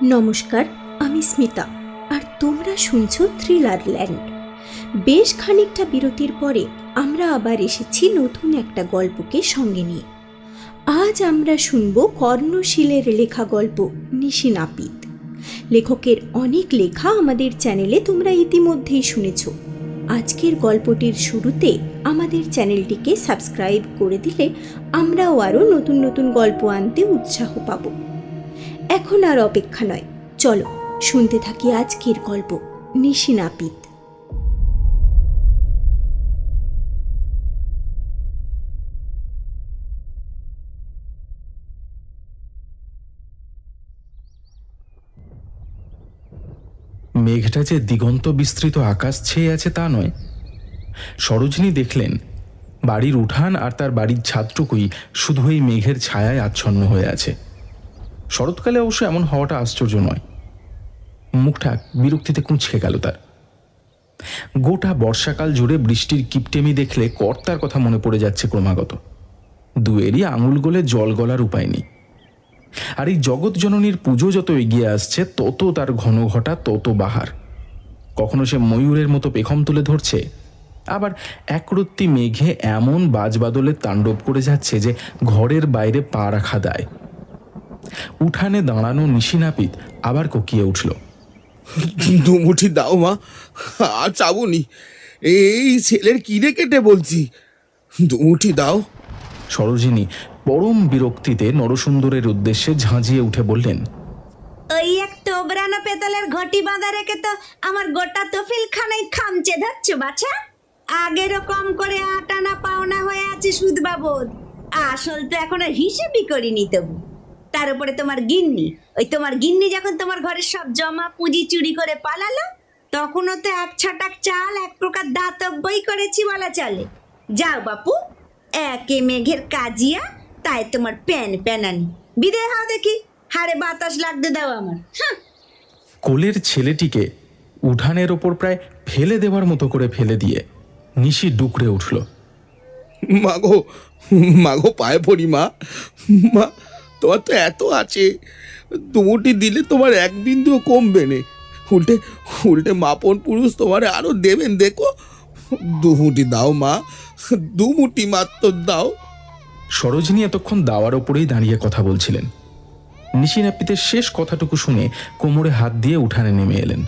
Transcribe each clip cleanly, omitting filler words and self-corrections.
নমস্কার, আমি স্মিতা আর তোমরা শুনছো থ্রিলার ল্যান্ড। বেশ খানিকটা বিরতির পরে আমরা আবার এসেছি নতুন একটা গল্পকে সঙ্গে নিয়ে। আজ আমরা শুনব কর্ণশীলের লেখা গল্প নিশি নাপিত। লেখকের অনেক লেখা আমাদের চ্যানেলে তোমরা ইতিমধ্যেই শুনেছ। আজকের গল্পটির শুরুতে আমাদের চ্যানেলটিকে সাবস্ক্রাইব করে দিলে আমরাও আরও নতুন নতুন গল্প আনতে উৎসাহ পাব। এখন আর অপেক্ষা নয়, চলো শুনতে থাকি আজকের গল্প নিশি নাপিত। মেঘটা যে দিগন্ত বিস্তৃত আকাশ ছেয়ে আছে তা নয়। সরোজিনী দেখলেন বাড়ির উঠান আর তার বাড়ির ছাদটুকুই শুধু এই মেঘের ছায়ায় আচ্ছন্ন হয়ে আছে। শরৎকালে অবশ্য এমন হওয়াটা আশ্চর্য নয়। মুখটা বিরক্তিতে কুঁচকে গেল তার। গোটা বর্ষাকাল জুড়ে বৃষ্টির কিপটেমি দেখলে কর্তার কথা মনে পড়ে যাচ্ছে ক্রমাগত। দুয়েরই আঙুল গলে জল গলার উপায় নেই। আর এই জগৎ জননীর পুজো যত এগিয়ে আসছে তত তার ঘন ঘটা তত বাহার। কখনো সে ময়ূরের মতো পেখম তুলে ধরছে, আবার একরত্তি মেঘে এমন বাজবাদলে তাণ্ডব করে যাচ্ছে যে ঘরের বাইরে পা রাখা দায়। উঠানে দাঁড়ানো নিশি নাপিত আবার কোকিয়ে উঠল, দুমুঠি দাও মা, আর চাবুনি। এই ছেলের কিনে কেটে বলছি, দুমুঠি দাও। সরোজিনী পরম বিরক্তিতে নরসুন্দরের উদ্দেশ্যে ঝাঁঝিয়ে উঠে বললেন, ওই এক তোবরানো পেতলের ঘটি বাঁধা রেখে তো আমার গোটা তফিল খানাই খামচে ধরছ বাছা। আগেরও কম করে আটানা পাওনা হয়ে আছে সুদ বাবদ, আসল তো এখনো হিসেবই করিনি তবু। তার উপরে তোমার গিন্নি, ওই তোমার গিন্নি যখন তোমার ঘরের সব জমা পুঁজি চুরি করে পালালো, তখনও তো এক ছটাক চাল এক প্রকার দাতব্যই করেছি বলা চলে। যাও বাপু, একে মেঘের কাজিয়া, তাই তোমার প্যান প্যানানি। বিদায় হও দেখি, হাড়ে বাতাস লাগতে দাও আমার। কোলের ছেলেটিকে উঠানের ওপর প্রায় ফেলে দেওয়ার মতো করে ফেলে দিয়ে নিশি ডুকরে উঠল। মাগো মাগো, পায়ে পড়ি মা। মা, তোমার তো এত আছে, দুমুঠি দিলে তোমার এক বিন্দুও কমবে না। উল্টে উল্টে মাপন পুরুষ তোমার আরো দেবেন, দেখো। দুমুঠি দাও মা, দুমুঠি মাত্র দাও। সরোজিনী এতক্ষণ দাওয়ার ওপরেই দাঁড়িয়ে কথা বলছিলেন। নিশি নাপিতের শেষ কথাটুকু শুনে কোমরে হাত দিয়ে উঠানে নেমে এলেন।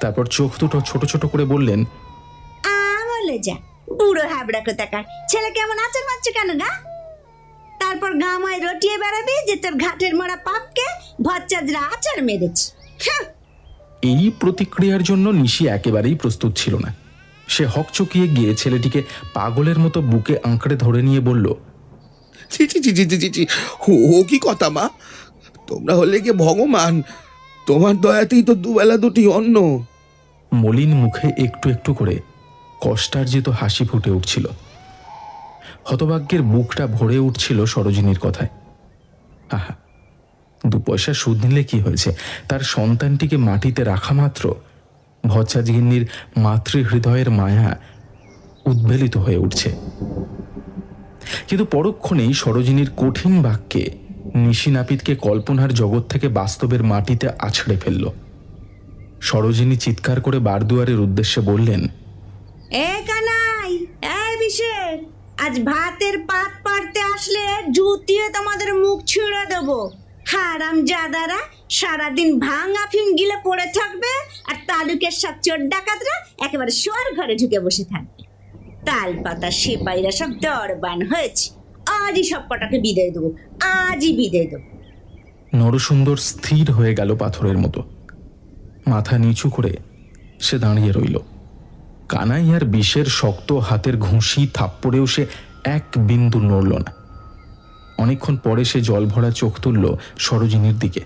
তারপর চোখ দুটো ছোট ছোট করে বললেন, বলে যা বুড়ো হাবড়া কোথাকার ছেলে, কেমন আচার মারছে কেন গা? তারপর গামায় রটিয়ে বেড়াবি যে তোর ঘাটের মরা পাপকে ভচ্চাজরা আচার মেরেছে। এই প্রতিক্রিয়ার জন্য নিশি একেবারেই প্রস্তুত ছিল না। সে হকচকিয়ে গিয়ে ছেলেটিকে পাগলের মতো বুকে আঁকড়ে ধরে নিয়ে বলল, ছি ছি ছি ছি ছি ছি, ও কি কথা মা? তোমরা হলে কি ভগবান? তোমার দয়াতেই তো দুবেলা দুটি অন্ন। মলিন মুখে একটু একটু করে কষ্টার্জিত হাসি ফুটে উঠছিল। হতভাগ্যের বুকটা ভরে উঠছিল সরোজিনীর কথায়। আহা, 2 পয়সা সুদ নিলে কি হয়েছে? তার সন্তানটিকে মাটিতে রাখা মাত্র ভচ্চাজগিন্নির মাতৃহৃদয়ের মায়া উদ্বেলিত হয়ে উঠছে। কিন্তু পরক্ষণেই সরোজিনীর কঠিন বাক্যে নিশি নাপিতকে কল্পনার জগৎ থেকে বাস্তবের মাটিতে আছড়ে ফেলল। সরোজিনী চিৎকার করে বারদুয়ারের উদ্দেশ্যে বললেন, এ কানাই, এ বিশেষ, আজ ভাতের পাত পাড়তে আসলে জুতিয়ে তোমাদের মুখ ছিঁড়ে দেবো। হারাম জাদারা সারাদিন ভাঙ আফিম গিলে পড়ে থাকবে, আর তালুকের সব চোর ডাকাতরা একেবারে শোয়ার ঘরে ঢুকে বসে থাকবে। তাল পাতা সেপাইরা সব দরবান হয়েছে, আজই সব কটাকে বিদায় দেবো, আজই বিদায় দেবো। নরসুন্দর স্থির হয়ে গেল পাথরের মতো। মাথা নিচু করে সে দাঁড়িয়ে রইল। কানাইয়ার বিষের শক্ত হাতের ঘুষি থাপ্পড়েও সে এক বিন্দু নড়ল না। অনেকক্ষণ পরে সে জল ভরা চোখ তুলল সরোজিনীর দিকে।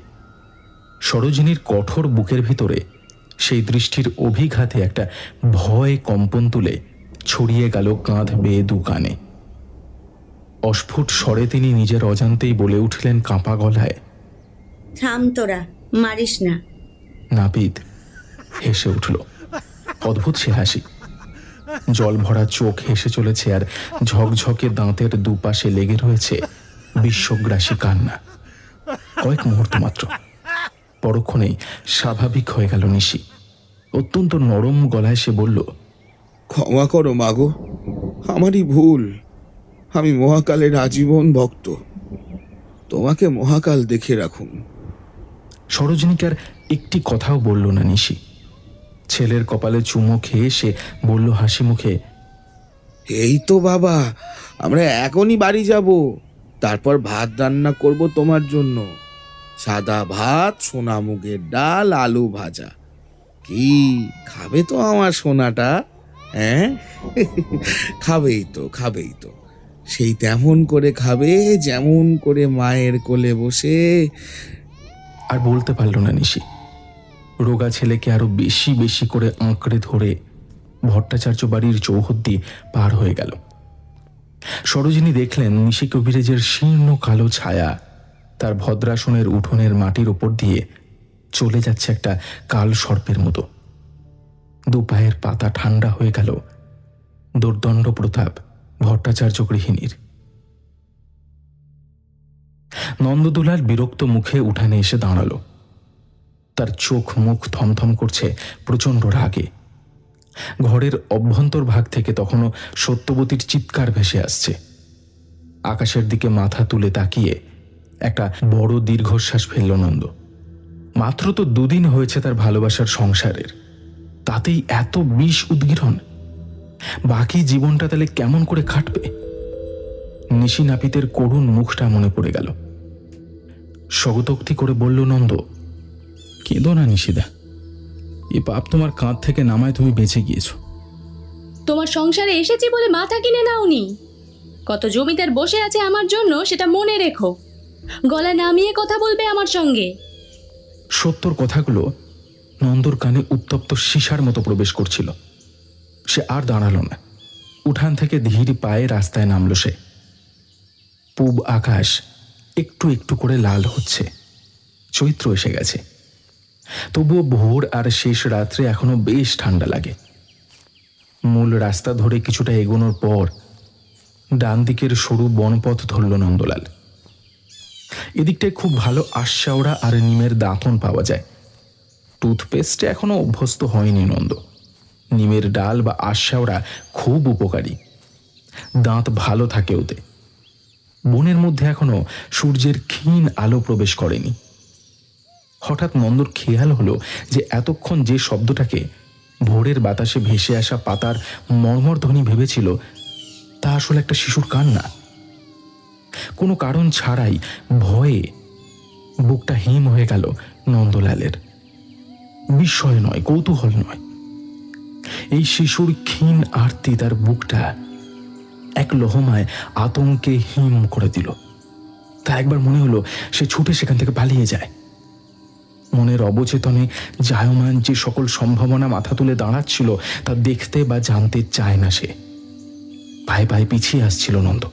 সরোজিনীর কঠোর বুকের ভিতরে সেই দৃষ্টির অভিঘাতে একটা ভয় কম্পন তুলে ছড়িয়ে গেল কাঁধ বেয়ে 2 কানে। অস্ফুট স্বরে তিনি নিজের অজান্তেই বলে উঠলেন কাঁপা গলায়, থাম তোরা, মারিস না। নাপিত হেসে উঠল। অদ্ভুত সে হাসি। জল ভরা চোখ হেসে চলেছে, আর ঝকঝকে দাঁতের দুপাশে লেগে রয়েছে বিশ্বগ্রাসী কান্না। কয়েক মুহূর্ত মাত্র। পরক্ষণেই স্বাভাবিক হয়ে গেল নিশি। অত্যন্ত নরম গলায় সে বলল, ক্ষমা করো মাগো, আমারই ভুল। আমি মহাকালের আজীবন ভক্ত। তোমাকে মহাকাল দেখে রাখুন। সরোজিনীকে আর একটি কথাও বলল না নিশি। ছেলের কপালে চুমো খেয়ে সে বলল হাসি মুখে, এই তো বাবা, আমরা এখনই বাড়ি যাব। তারপর ভাত রান্না করব তোমার জন্য। সাদা ভাত, সোনা মুগের ডাল, আলু ভাজা। কি খাবে তো আমার সোনাটা? হ্যাঁ, খাবেই তো, খাবেই তো। সেই তেমন করে খাবে যেমন করে মায়ের কোলে বসে। আর বলতে পারল না নিশি। রোগা ছেলেকে আরো বেশি বেশি করে আঁকড়ে ধরে ভট্টাচার্য বাড়ির চৌহদ্দি পার হয়ে গেল। সরোজিনী দেখলেন নিশি কবিরাজের শীর্ণ কালো ছায়া তার ভদ্রাসনের উঠোনের মাটির ওপর দিয়ে চলে যাচ্ছে একটা কাল সর্পের মতো। দু পায়ের পাতা ঠান্ডা হয়ে গেল দুর্দণ্ড প্রতাপ ভট্টাচার্য গৃহিণীর। নন্দদুলাল বিরক্ত মুখে উঠানে এসে দাঁড়ালো। তার চোখ মুখ থমথম করছে প্রচণ্ড রাগে। ঘরের অভ্যন্তর ভাগ থেকে তখনও সত্যবতীর চিৎকার ভেসে আসছে। আকাশের দিকে মাথা তুলে তাকিয়ে একটা বড় দীর্ঘশ্বাস ফেলল নন্দ। মাত্র তো দুদিন হয়েছে তার ভালোবাসার সংসারের, তাতেই এত বিষ উদ্গীরণ। বাকি জীবনটা তাহলে কেমন করে কাটবে? নিশি নাপিতের করুণ মুখটা মনে পড়ে গেল। স্বগতোক্তি করে বলল নন্দ, কেঁদো না নিশিদা, এ পাপ তোমার কাঁধ থেকে নামায় তুমি বেঁচে গিয়েছো। তোমার সংসারে এসেছি বলে মাথা কিনে নাওনি। কত জমিদার বসে আছে আমার জন্য, সেটা মনে রেখো। গলা নামিয়ে কথা বলবে আমার সঙ্গে। সত্যর কথাগুলো নন্দর কানে উত্তপ্ত সীসার মতো প্রবেশ করছিল। সে আর দাঁড়ালো না। উঠান থেকে ধীর পায়ে রাস্তায় নামল সে। পূব আকাশ একটু একটু করে লাল হচ্ছে। চৈত্র এসে গেছে। তবুও ভোর আর শেষ রাত্রে এখনো বেশ ঠান্ডা লাগে। মূল রাস্তা ধরে কিছুটা এগোনোর পর ডান দিকের সরু বনপথ ধরল নন্দলাল। এদিকটায় খুব ভালো আশাওড়া আর নিমের দাঁতন পাওয়া যায়। টুথপেস্টে এখনো অভ্যস্ত হয়নি নন্দ। নিমের ডাল বা আশাওড়া খুব উপকারী, দাঁত ভালো থাকে ওতে। বনের মধ্যে এখনো সূর্যের ক্ষীণ আলো প্রবেশ করেনি। হঠাৎ নন্দর খেয়াল হলো যে এতক্ষণ যে শব্দটাকে ভোরের বাতাসে ভেসে আসা পাতার মর্মর ধ্বনি ভেবেছিল, তা আসলে একটা শিশুর কান্না। কোনো কারণ ছাড়াই ভয়ে বুকটা হিম হয়ে গেল নন্দলালের। বিস্ময় নয়, কৌতূহল নয়, এই শিশুর ক্ষীণ আরতি তার বুকটা এক লহমায় আতঙ্কে হিম করে দিল। তা একবার মনে হলো সে ছুটে সেখান থেকে পালিয়ে যায়। মনের অবচেতনে জায়মান যে সকল সম্ভাবনা মাথা তুলে দাঁড়াচ্ছিল তা দেখতে বা জানতে চায় না সে। পায়ে পায়ে পিছিয়ে আসছিল নন্দ।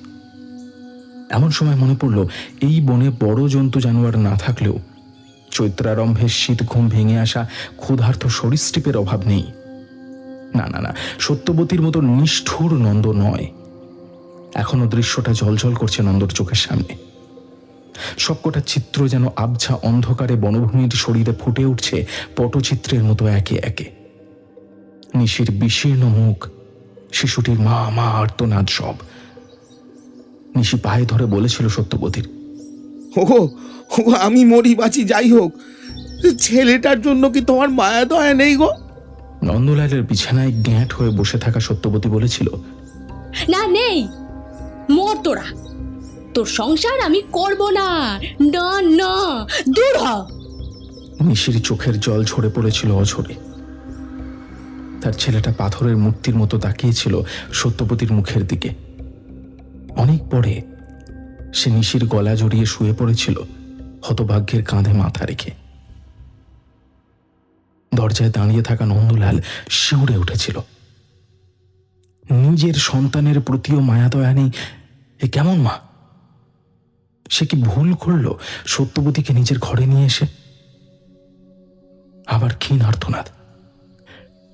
এমন সময় মনে পড়ল, এই বনে বড় জন্তু জানোয়ার না থাকলেও চৈত্রারম্ভের শীত ঘুম ভেঙে আসা ক্ষুধার্ত সরীসৃপের অভাব নেই। না না না, সত্যবতীর মতো নিষ্ঠুর নন্দ নয়। এখনো দৃশ্যটা ঝলঝল করছে নন্দর চোখের সামনে। সবকটা চিত্র যেন আবছা অন্ধকারে বনভূমির শরীরে ফুটে উঠছে পটচিত্রের মতো একে একে। নিশির বিশীর্ণ মুখ, শিশুটির মা মা আর্তনাদ সব। নিশি পায়ে ধরে বলেছিল সত্যবতীর, ওগো, ওগো, আমি মরি বাঁচি যাই হোক, ছেলেটার জন্য কি তোমার মায়া দয়া নেই গো? নন্দলালের বিছানায় গ্যাঁট হয়ে বসে থাকা সত্যবতী বলেছিল, না, নেই। মর তোরা, তোর সংসার আমি করব না। না না, দূর হ। নিশির চোখের জল ঝরে পড়েছিল অঝরে। তার ছেলেটা পাথরের মূর্তির মতো তাকিয়েছিল সত্যবতীর মুখের দিকে। অনেক পরে সে নিশির গলা জড়িয়ে শুয়ে পড়েছিল, হতভাগ্যের কাঁধে মাথা রেখে। দরজায় দাঁড়িয়ে থাকা নন্দলাল শিউরে উঠেছিল। নিজের সন্তানের প্রতিও মায়া দয়া নেই, এ কেমন মা? সে কি ভুল করল সত্যবতীকে নিজের ঘরে নিয়ে এসে? আবার ক্ষীণ আর্তনাদ।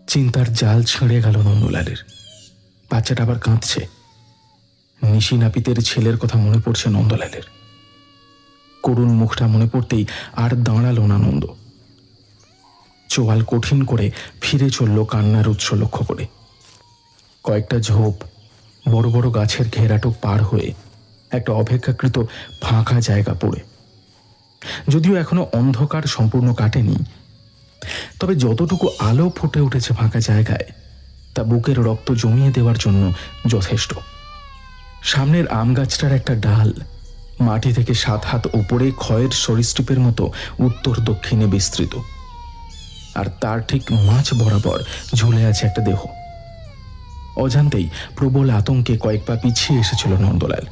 চিন্তার জাল ছিঁড়ে গেল নন্দলালের। বাচ্চাটা আবার কাঁদছে। নিশি নাপিতের ছেলের কথা মনে পড়ছে নন্দলালের। করুণ মুখটা মনে পড়তেই আর দাঁড়ালো না নন্দ। চোয়াল কঠিন করে ফিরে চলল কান্নার উৎস লক্ষ্য করে। কয়েকটা ঝোপ বড় বড় গাছের ঘেরাটো পার হয়ে একটা অপেক্ষাকৃত ফাঁকা জায়গা পড়ে। যদিও এখনো অন্ধকার সম্পূর্ণ কাটেনি, তবে যতটুকু আলো ফুটে উঠেছে ফাঁকা জায়গায় তা বুকের রক্ত জমিয়ে দেওয়ার জন্য যথেষ্ট। সামনের আম গাছটার একটা ডাল মাটি থেকে 7 হাত উপরে ক্ষয়ের সরীসৃপের মতো উত্তর দক্ষিণে বিস্তৃত, আর তার ঠিক মাঝ বরাবর ঝুলে আছে একটা দেহ। অজান্তেই প্রবল আতঙ্কে কয়েক পা পিছিয়ে এসেছিল নন্দলাল।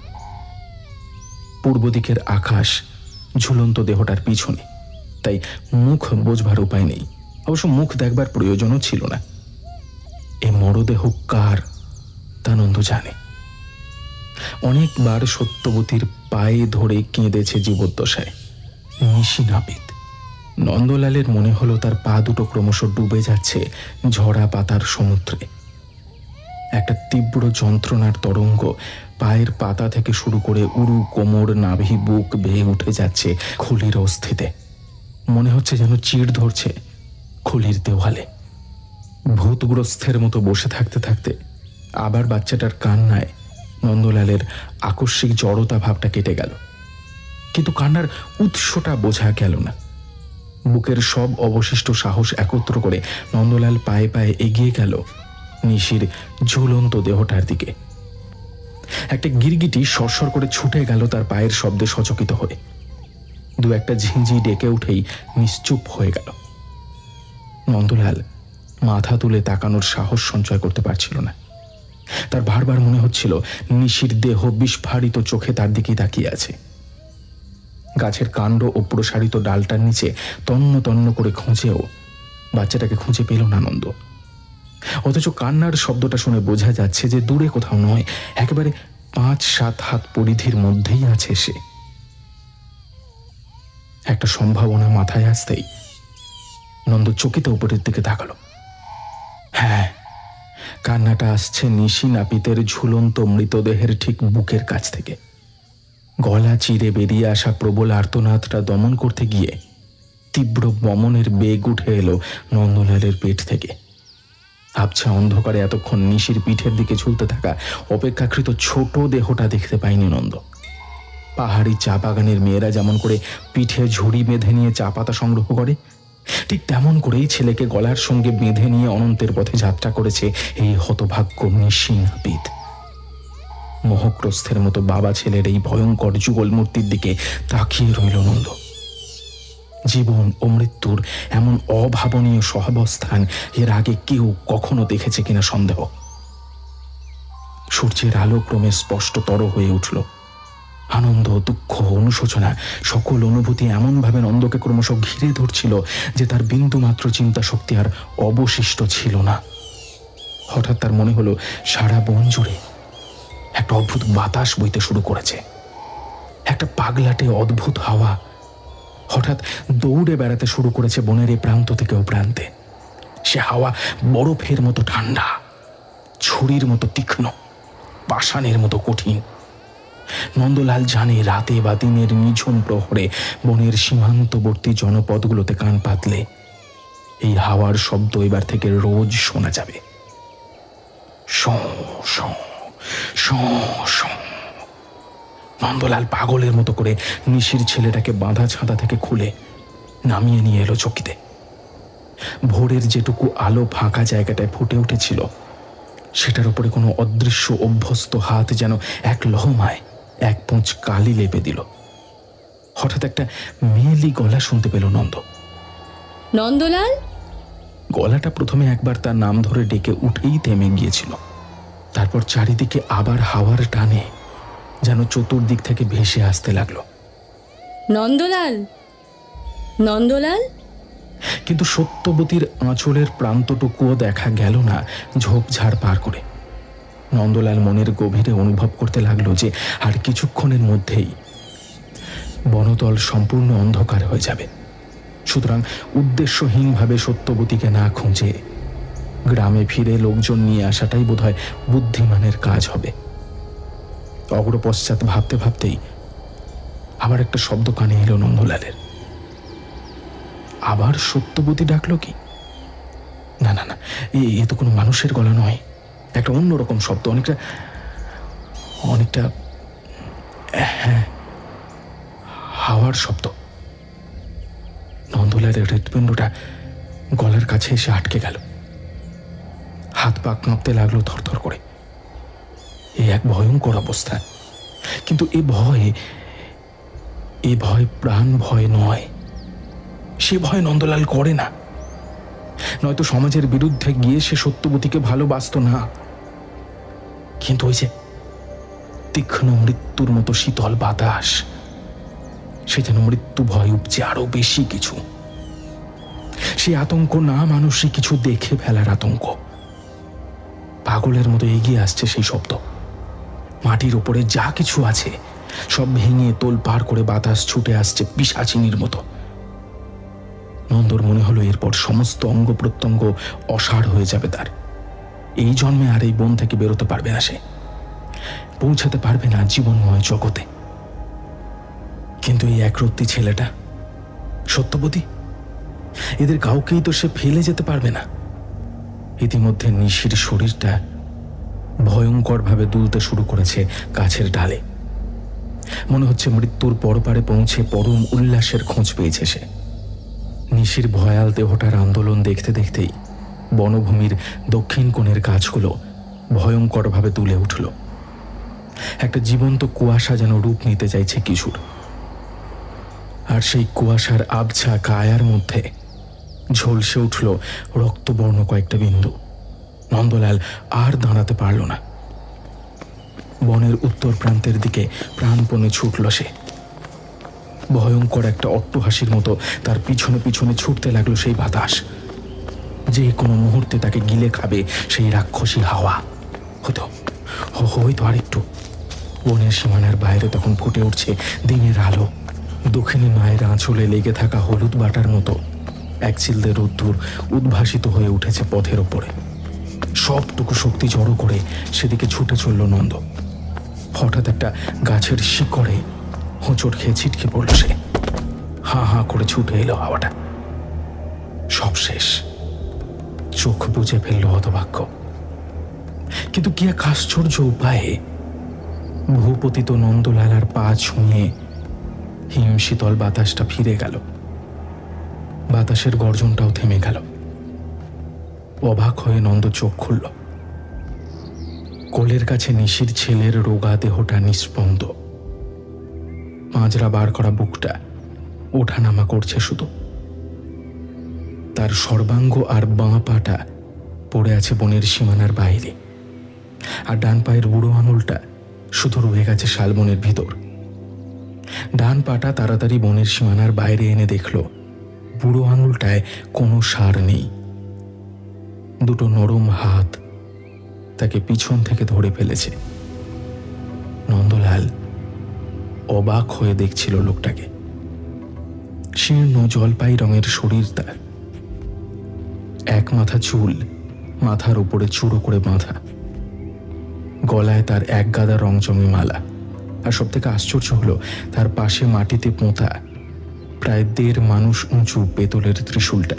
পূর্ব দিকের আকাশ ঝুলন্ত দেহটার পিছনে, তাই মুখ বোঝবার উপায় নেই। অবশ্য মুখ দেখবার প্রয়োজনও ছিল না। এ মরদেহ কার তা নন্দ জানে। অনেকবার সত্যবতীর পায়ে ধরে কেঁদেছে জীবদ্দশায় নিশি নাপিত। নন্দলালের মনে হলো তার পা দুটো ক্রমশ ডুবে যাচ্ছে ঝরা পাতার সমুদ্রে। একটা তীব্র যন্ত্রণার তরঙ্গ পায়ের পাতা থেকে শুরু করে উরু, কোমর, নাভি, বুক বেয়ে উঠে যাচ্ছে খুলির অস্থিতে। মনে হচ্ছে যেন চিড় ধরছে খুলির দেওয়ালে। ভূতগ্রস্তের মতো বসে থাকতে থাকতে আবার বাচ্চাটার কান্নায় নন্দলালের আকস্মিক জড়তা ভাবটা কেটে গেল, কিন্তু কান্নার উৎসটা বোঝা গেল না। বুকের সব অবশিষ্ট সাহস একত্র করে নন্দলাল পায়ে পায়ে এগিয়ে গেল নিশির ঝুলন্ত দেহটার দিকে। একটা গিরগিটি সরসর করে ছুটে গেল তার পায়ের শব্দে সচকিত হয়ে। দু একটা ঝিঁঝি ডেকে উঠেই নিশ্চুপ হয়ে গেল। নন্দলাল মাথা তুলে তাকানোর সাহস সঞ্চয় করতে পারছিল না। তার বারবার মনে হচ্ছিল নিশির দেহ বিস্ফারিত চোখে তার দিকেই তাকিয়ে আছে। গাছের কাণ্ড ও প্রসারিত ডালটার নিচে তন্ন তন্ন করে খুঁজেও বাচ্চাটাকে খুঁজে পেল না নন্দ। অথচ কান্নার শব্দটা শুনে বোঝা যাচ্ছে যে দূরে কোথাও নয়, একেবারে 5-7 হাত পরিধির মধ্যেই আছে সে। একটা সম্ভাবনা মাথায় আসতেই নন্দ চকিত উপরের দিকে তাকালো। হ্যাঁ, কান্নাটা আসছে নিশি নাপিতের ঝুলন্ত মৃতদেহের ঠিক বুকের কাছ থেকে। গলা চিরে বেরিয়ে আসা প্রবল আর্তনাদটা দমন করতে গিয়ে তীব্র বমনের বেগ উঠে এলো নন্দলালের পেট থেকে। আবছা অন্ধকারে এতক্ষণ নিশির পিঠের দিকে ঝুলতে থাকা অপেক্ষাকৃত ছোট দেহটা দেখতে পায়নি নন্দ। পাহাড়ি চা বাগানের মেয়েরা যেমন করে পিঠে ঝুড়ি বেঁধে নিয়ে চা পাতা সংগ্রহ করে, ঠিক তেমন করেই ছেলেকে গলার সঙ্গে বেঁধে নিয়ে অনন্তের পথে যাত্রা করেছে এই হতভাগ্য নিশি নাপিত। মোহগ্রস্তের মতো বাবা ছেলের এই ভয়ঙ্কর যুগল মূর্তির দিকে তাকিয়ে রইল নন্দ। জীবন ও মৃত্যুর এমন অভাবনীয় সহাবস্থান এর আগে কেউ কখনো দেখেছে কিনা সন্দেহ। সূর্যের আলো ক্রমে স্পষ্টতর হয়ে উঠল। আনন্দ, দুঃখ, অনুশোচনা সকল অনুভূতি এমনভাবে নন্দকে ক্রমশ ঘিরে ধরছিল যে তার বিন্দুমাত্র চিন্তা শক্তি আর অবশিষ্ট ছিল না। হঠাৎ তার মনে হলো সারা বন জুড়ে একটা অদ্ভুত বাতাস বইতে শুরু করেছে। একটা পাগলাটে অদ্ভুত হাওয়া হঠাৎ দৌড়ে বেড়াতে শুরু করেছে বনের এ প্রান্ত থেকে ও প্রান্তে। সে হাওয়া বরফের মতো ঠান্ডা, ছুরির মতো তীক্ষ্ণ, পাষাণের মতো কঠিন। নন্দলাল জানে রাতে বা দিনের নিঝুম প্রহরে বনের সীমান্তবর্তী জনপদগুলোতে কান পাতলে এই হাওয়ার শব্দ এবার থেকে রোজ শোনা যাবে। শোঁ শোঁ শোঁ শোঁ। নন্দলাল পাগলের মতো করে নিশির ছেলেটাকে বাঁধা ছাঁদা থেকে খুলে নামিয়ে নিয়ে এলো চকিতে। ভোরের যেটুকু আলো ফাঁকা জায়গাটায় ফুটে উঠেছিল সেটার উপরে কোনো অদৃশ্য অভ্যস্ত হাত যেন এক লহমায় এক পোঁচ কালি লেপে দিল। হঠাৎ একটা মেয়েলি গলা শুনতে পেল নন্দ। নন্দলাল? গলাটা প্রথমে একবার তার নাম ধরে ডেকে উঠেই থেমে গিয়েছিল। তারপর চারিদিকে আবার হাওয়ার টানে যেন চতুর্দিক থেকে ভেসে আসতে লাগলো। নন্দলাল, নন্দলাল। কিন্তু সত্যবতীর আঁচলের প্রান্তটুকুও দেখা গেল না ঝোপঝাড় পার করে। নন্দলাল মনের গভীরে অনুভব করতে লাগলো যে আর কিছুক্ষণের মধ্যেই বনতল সম্পূর্ণ অন্ধকার হয়ে যাবে। সুতরাং উদ্দেশ্যহীনভাবে সত্যবতীকে না খুঁজে গ্রামে ফিরে লোকজন নিয়ে আসাটাই বোধহয় বুদ্ধিমানের কাজ হবে। অগ্রপশ্চাৎ ভাবতে ভাবতেই আবার একটা শব্দ কানে এলো নন্দলালের। আবার সত্যবতী ডাকলো কি? না না না, এ তো কোনো মানুষের গলা নয়, একটা অন্যরকম শব্দ, অনেকটা অনেকটা হ্যাঁ, হাওয়ার শব্দ। নন্দলালের হৃৎপিণ্ডটা গলার কাছে এসে আটকে গেল, হাত পা কাঁপতে লাগলো থরথর করে। এ এক ভয়ঙ্কর অবস্থা, কিন্তু এ ভয় প্রাণ ভয় নয়। সে ভয় নন্দলাল করে না, নয়তো সমাজের বিরুদ্ধে গিয়ে সে সত্যবতীকে ভালোবাসত না। কিন্তু ওই যে তীক্ষ্ণ মৃত্যুর মতো শীতল বাতাস, সে যেন মৃত্যু ভয় উপচে আরো বেশি কিছু। সে আতঙ্ক না মানুষই কিছু দেখে ফেলার আতঙ্ক। পাগলের মতো এগিয়ে আসছে সেই শব্দ। মাটির উপরে যা কিছু আছে সব ভেঙে তোলপাড় করে বাতাস ছুটে আসছে পিশাচিনীর মতো। নন্দর মনে হলো এরপর সমস্ত অঙ্গ প্রত্যঙ্গ অসাড় হয়ে যাবে তার। এই জন্মে আর এই বন থেকে বেরোতে পারবে না সে, পৌঁছাতে পারবে না জীবনময় জগতে। কিন্তু এই একরত্তি ছেলেটা সত্যবতী, এদের কাউকেই তো সে ফেলে যেতে পারবে না। ইতিমধ্যে নিশির শরীরটা ভয়ঙ্করভাবে দুলতে শুরু করেছে গাছের ডালে। মনে হচ্ছে মৃত্যুর পরপারে পৌঁছে পরম উল্লাসের খোঁজ পেয়েছে সে। নিশির ভয়াল দেহটার আন্দোলন দেখতে দেখতেই বনভূমির দক্ষিণ কোণের গাছগুলো ভয়ঙ্করভাবে তুলে উঠল। একটা জীবন্ত কুয়াশা যেন রূপ নিতে চাইছে কিছুর, আর সেই কুয়াশার আবছা কায়ার মধ্যে ঝলসে উঠল রক্তবর্ণ কয়েকটা বিন্দু। নন্দলাল আর দাঁড়াতে পারল না। বনের উত্তর প্রান্তের দিকে প্রাণপণে ছুটল সে। ভয়ঙ্কর একটা অট্টহাসির মতো তার পিছনে পিছনে ছুটতে লাগলো সেই বাতাস, যে কোনো মুহূর্তে তাকে গিলে খাবে সেই রাক্ষসী হাওয়া। হয়তো আরেকটু। বনের সীমানার বাইরে তখন ফুটে উঠছে দিনের আলো। দক্ষিণী মায়ের আঁচলে লেগে থাকা হলুদ বাটার মতো এক চিলদে রোদ্দুর উদ্ভাসিত হয়ে উঠেছে পথের ওপরে। সবটুকু শক্তি জড়ো করে সেদিকে ছুটে চলল নন্দ। হঠাৎ একটা গাছের শিকড়ে হোঁচট খেয়ে ছিটকে পড়ল সে। হাঁ হাঁ করে ছুটে এলো হাওয়াটা। সব শেষ। চোখ বুজে ফেলল হতভাগ্য। কিন্তু কি এক আশ্চর্য উপায়ে ভূপতিত নন্দলালার পা ছুঁয়ে হিমশীতল বাতাসটা ফিরে গেল। বাতাসের গর্জনটাও থেমে গেল। অবাক হয়ে নন্দ চোখ খুলল। কোলের কাছে নিশির ছেলের রোগা দেহটা নিস্পন্দ, পাঁজরা বার করা বুকটা ওঠানামা করছে শুধু। তার সর্বাঙ্গ আর বাঁ পাটা পড়ে আছে বনের সীমানার বাইরে, আর ডান পায়ের বুড়ো আঙুলটা শুধু রয়ে গেছে শালবনের ভিতর। ডান পাটা তাড়াতাড়ি বনের সীমানার বাইরে এনে দেখল বুড়ো আঙুলটায় কোনো সার নেই। দুটো নরম হাত তাকে পিছন থেকে ধরে ফেলেছে। নন্দলাল অবাক হয়ে দেখছিল লোকটাকে। শীর্ণ জলপাই রঙের শরীর তার, এক মাথা চুল মাথার উপরে চূড়ো করে বাঁধা, গলায় তার এক গাদা রংচঙে মালা, আর সব থেকে আশ্চর্য হলো তার পাশে মাটিতে পোঁতা প্রায় 1.5 মানুষ উঁচু পেতলের ত্রিশূলটা।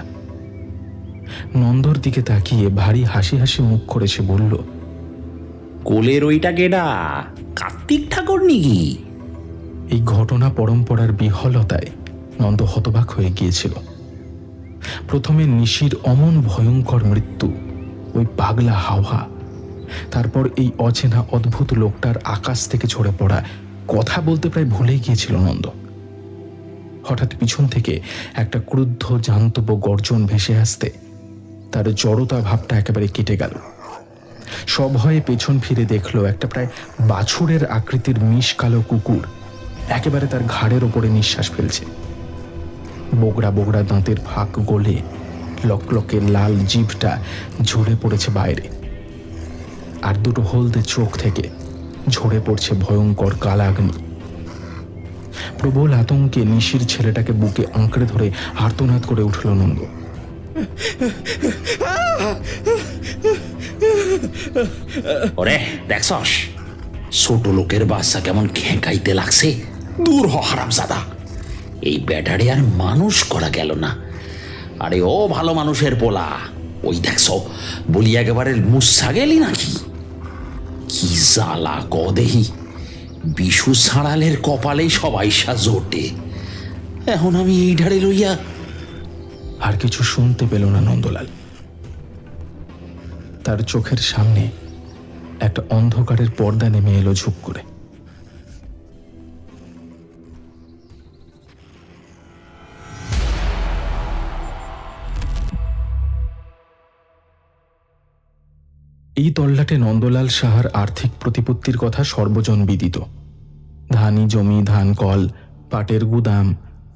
নন্দর দিকে তাকিয়ে ভারী হাসি হাসি মুখ করে সে বলল, কোলের ওইটা কেডা? কার্তিক ঠাকুর নাকি? এই ঘটনা পরম্পরার বিহলতায় নন্দ হতবাক হয়ে গিয়েছিল। প্রথমে নিশির অমন ভয়ঙ্কর মৃত্যু, ওই পাগলা হাওয়া, তারপর এই অচেনা অদ্ভুত লোকটার আকাশ থেকে ঝরে পড়া। কথা বলতে প্রায় ভুলে গিয়েছিল নন্দ। হঠাৎ পিছন থেকে একটা ক্রুদ্ধ জান্তব গর্জন ভেসে আসতে তার জড়তা ভাবটা একেবারে কেটে গেল। সভয়ে পেছন ফিরে দেখলো একটা প্রায় বাছুরের আকৃতির মিশ কালো কুকুর একেবারে তার ঘাড়ের ওপরে নিঃশ্বাস ফেলছে। বোগড়া বোগড়া দাঁতের ফাঁক গলে লকলকে লাল জিভটা ঝরে পড়েছে বাইরে, আর দুটো হলদে চোখ থেকে ঝরে পড়ছে ভয়ঙ্কর কালাগ্নি। প্রবল আতঙ্কে নিশির ছেলেটাকে বুকে আঁকড়ে ধরে আর্তনাদ করে উঠল নন্দ। ওরে দেখছস, ছোট লোকের বাচ্চা কেমন খেঁকাইতে লাগছে। দূর হ হারামজাদা, এই ব্যাটারে আর মানুষ করা গেল না। আরে ও ভালো মানুষের পোলা, ওই দেখছো বলি একেবারে মুসা গেলি নাকি? কি জ্বালা ক দেহি, বিশু ছাড়ালের কপালেই সবাই জোটে। এখন আমি এই ধারে লইয়া। আর কিছু শুনতে পেল না নন্দলাল। তার চোখের সামনে একটা অন্ধকারের পর্দা নেমে এলো ঝুপ করে। এই তল্লাটে নন্দলাল সাহার আর্থিক প্রতিপত্তির কথা সর্বজন বিদিত। ধানি জমি, ধান কল, পাটের গুদাম,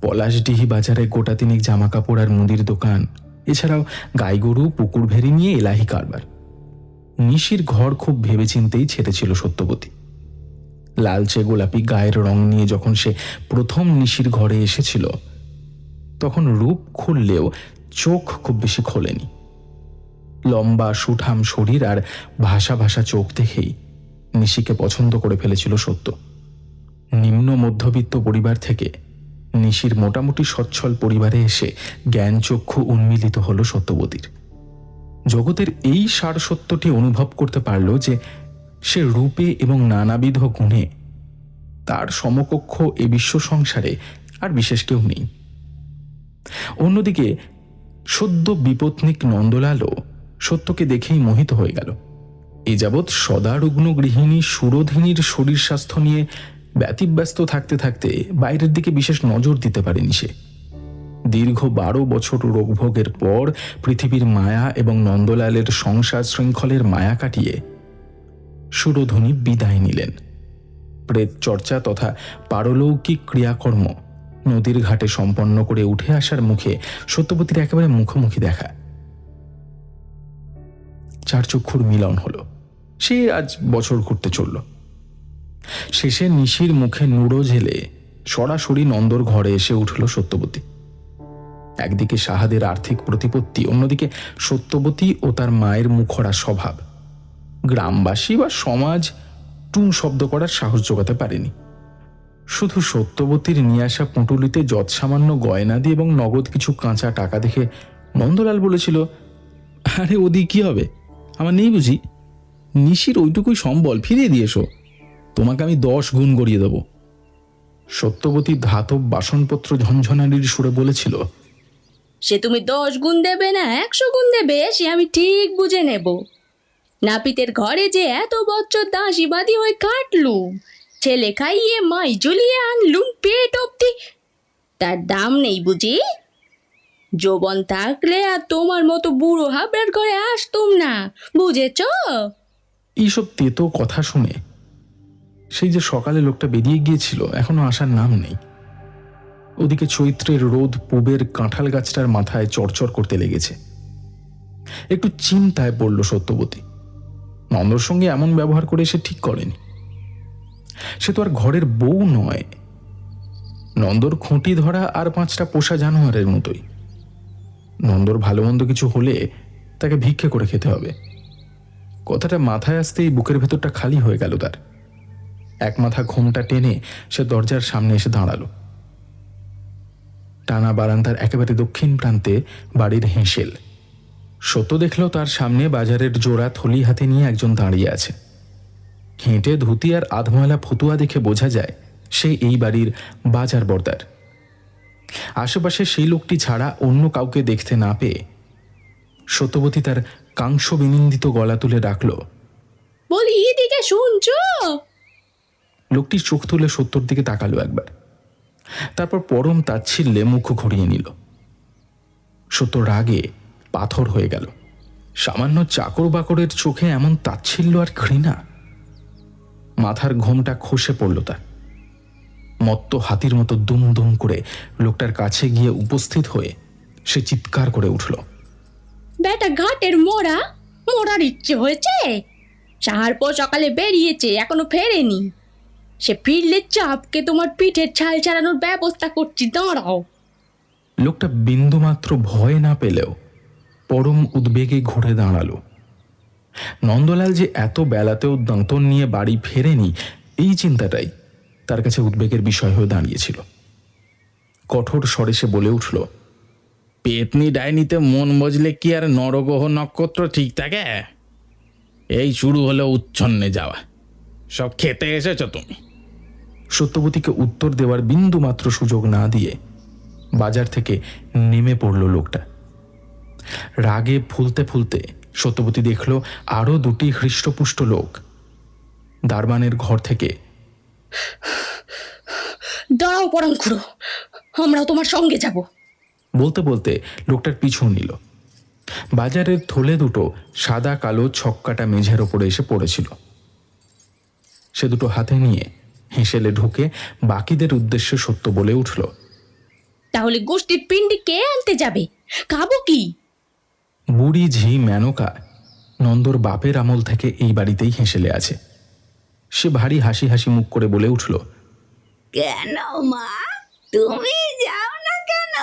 পলাশডিহি বাজারে গোটা তিনেক জামা কাপড় আর মুদির দোকান, এছাড়াও গাই গরু, পুকুর ভেরি নিয়ে এলাহি কারবার। নিশির ঘর খুব ভেবেচিন্তেই ছেড়েছিল সত্যবতী। লালচে গোলাপি গায়ের রং নিয়ে যখন সে প্রথম নিশির ঘরে এসেছিল, তখন রূপ খুললেও চোখ খুব বেশি খোলেনি। লম্বা সুঠাম শরীর আর ভাষা ভাষা চোখ দেখেই নিশিকে পছন্দ করে ফেলেছিল সত্য। নিম্ন মধ্যবিত্ত পরিবার থেকে নিশির মোটামুটি সচ্ছল পরিবারে এসে জ্ঞান চক্ষু উন্মিলিত হল সত্যবতীর। জগতের এই সারসত্যটি অনুভব করতে পারল যে সে রূপে এবং নানাবিধ গুণে তার সমকক্ষ এ বিশ্ব সংসারে আর বিশেষ কেউ নেই। অন্যদিকে সদ্য বিপত্নিক নন্দলালও সত্যকে দেখেই মোহিত হয়ে গেল। এ যাবৎ সদারুগ্ন গৃহিণী সুরধিনীর শরীর স্বাস্থ্য নিয়ে ব্যতিব্যস্ত থাকতে থাকতে বাইরের দিকে বিশেষ নজর দিতে পারেনি সে। দীর্ঘ 12 বছর রোগভোগের পর পৃথিবীর মায়া এবং নন্দলালের সংসার শৃঙ্খলের মায়া কাটিয়ে সুরধনী বিদায় নিলেন। প্রেত চর্চা তথা পারলৌকিক ক্রিয়াকর্ম নদীর ঘাটে সম্পন্ন করে উঠে আসার মুখে সত্যবতীর একেবারে মুখোমুখি দেখা। চার চক্ষুর মিলন হলো। সে আজ বছর ঘুরতে চলল। শেষে নিশির মুখে নুড়ো ঝেলে সরাসরি নন্দর ঘরে এসে উঠল সত্যবতী। একদিকে সাহাদের আর্থিক প্রতিপত্তি, অন্যদিকে সত্যবতী ও তার মায়ের মুখরা স্বভাব। গ্রামবাসী বা সমাজ টুং শব্দ করার সাহস জোগাতে পারেনি। শুধু সত্যবতীর নিয়ে আসা পুঁটুলিতে যৎসামান্য গয়নাদি এবং নগদ কিছু কাঁচা টাকা দেখে নন্দলাল বলেছিল, আরে ওদি কি হবে, আমার নেই বুঝি? নিশির ওইটুকুই সম্বল ফিরিয়ে দিয়েছো, তোমাকে আমি 10 গুণ গড়িয়ে দেব। সত্যবতী ধাতব বাসনপত্র ঝনঝনানির সুরে বলেছিল, সে তুমি 10 গুণ দেবে না 100 গুণ দেবে সে আমি ঠিক বুঝে নেব। নাপিতের ঘরে যে এত বছর দাসীবাদী হয়ে কাটলুম, ছেলে খাইয়ে মাই জ্বলিয়ে আনলুম পেট অব্দি, তার দাম নেই বুঝি? যৌবন থাকলে আর তোমার মতো বুড়ো হাবড়ার ঘরে আসতুম না, বুঝেছ? এইসব তেতো কথা শুনে সেই যে সকালে লোকটা বেরিয়ে গিয়েছিল এখনো আসার নাম নেই। ওদিকে চৈত্রের রোদ পুবের কাঁঠাল গাছটার মাথায় চড়চড় করতে লেগেছে। একটু চিন্তায় পড়ল সত্যবতী। নন্দর সঙ্গে এমন ব্যবহার করে সে ঠিক করেনি। সে তো আর ঘরের বউ নয়, নন্দর খুঁটি ধরা আর 5টা পোষা জানোয়ারের মতোই। নন্দর ভালো মন্দ কিছু হলে তাকে ভিক্ষে করে খেতে হবে। কথাটা মাথায় আসতেই বুকের ভেতরটা খালি হয়ে গেল তার। এক মাথা ঘুমটা টেনে সে দরজার সামনে এসে দাঁড়ালো। টানা বারান্দার একেবারে দক্ষিণ প্রান্তে বাড়ির হেঁসেল। সত্য দেখল তার সামনে বাজারের জোড়া থলি হাতে নিয়ে একজন দাঁড়িয়ে আছে। হেঁটে ধুতি আর আধময়লা ফতুয়া দেখে বোঝা যায় সে এই বাড়ির বাজার বর্দার। আশেপাশে সেই লোকটি ছাড়া অন্য কাউকে দেখতে না পেয়ে সত্যবতী তার কাংস বিনিন্দিত গলা তুলে ডাকল, বলি এদিকে শুনছো? লোকটি চোখ তুলে সত্যর দিকে তাকালো একবার, তারপর পরম তাচ্ছিল্যে মুখ ঘুরিয়ে নিল। সত্য রাগে পাথর হয়ে গেল। সামান্য চাকর বাকরের চোখে এমন তাচ্ছিল্য আর ঘৃণা। মাথার ঘোমটা খসে পড়ল তার। মত্ত হাতির মতো দুম দুম করে লোকটার কাছে গিয়ে উপস্থিত হয়ে সে চিৎকার করে উঠল, বেটা ঘাটের মোড়ার ইচ্ছে হয়েছে? সাহার পর সকালে বেরিয়েছে, এখনো ফেরেনি। সে ফিরলে চাপকে তোমার পিঠের ছাল ছাড়ানোর ব্যবস্থা করছি, দাঁড়াও। লোকটা বিন্দুমাত্র ভয় না পেলেও পরম উদ্বেগে ঘুরে দাঁড়ালো। নন্দলাল যে এত বেলাতেও দাঁতন নিয়ে বাড়ি ফেরেনি, এই চিন্তাটাই তার কাছে উদ্বেগের বিষয় হয়ে দাঁড়িয়েছিল। কঠোর স্বরে সে বলে উঠল, পেতনি ডাইনিতে মন বজলে কি আর নরগ্রহ নক্ষত্র ঠিক থাকে? এই শুরু হলো উচ্ছন্নে যাওয়া। সব খেতে এসেছ তুমি? সত্যবতীকে উত্তর দেওয়ার বিন্দু মাত্র সুযোগ না দিয়ে বাজার থেকে নেমে পড়ল লোকটা। রাগে ফুলতে ফুলতে সত্যবতী দেখল আরো দুটি হৃষ্টপুষ্ট লোক দারবানের ঘর থেকে। দাঁড়াও পরাণ খুড়ো, আমরাও তোমার সঙ্গে যাব। বলতে বলতে লোকটার পিছু নিল। বাজারের থলে দুটো সাদা কালো ছক্কাটা মেঝের ওপরে এসে পড়েছিল। সে দুটো হাতে নিয়ে হেসেলে ঢুকে বাকিদের উদ্দেশ্যে সত্য বলে উঠল, তাহলে গোষ্ঠীর পিণ্ডি কে আনতে যাবে? খাবো কি? বুড়ি ঝি মেনকা নন্দর বাপের আমল থেকে এই বাড়িতেই হেসেলে আছে। সে ভারী হাসি হাসি মুখ করে বলে উঠল, কেন মা, তুমি যাও না কেন?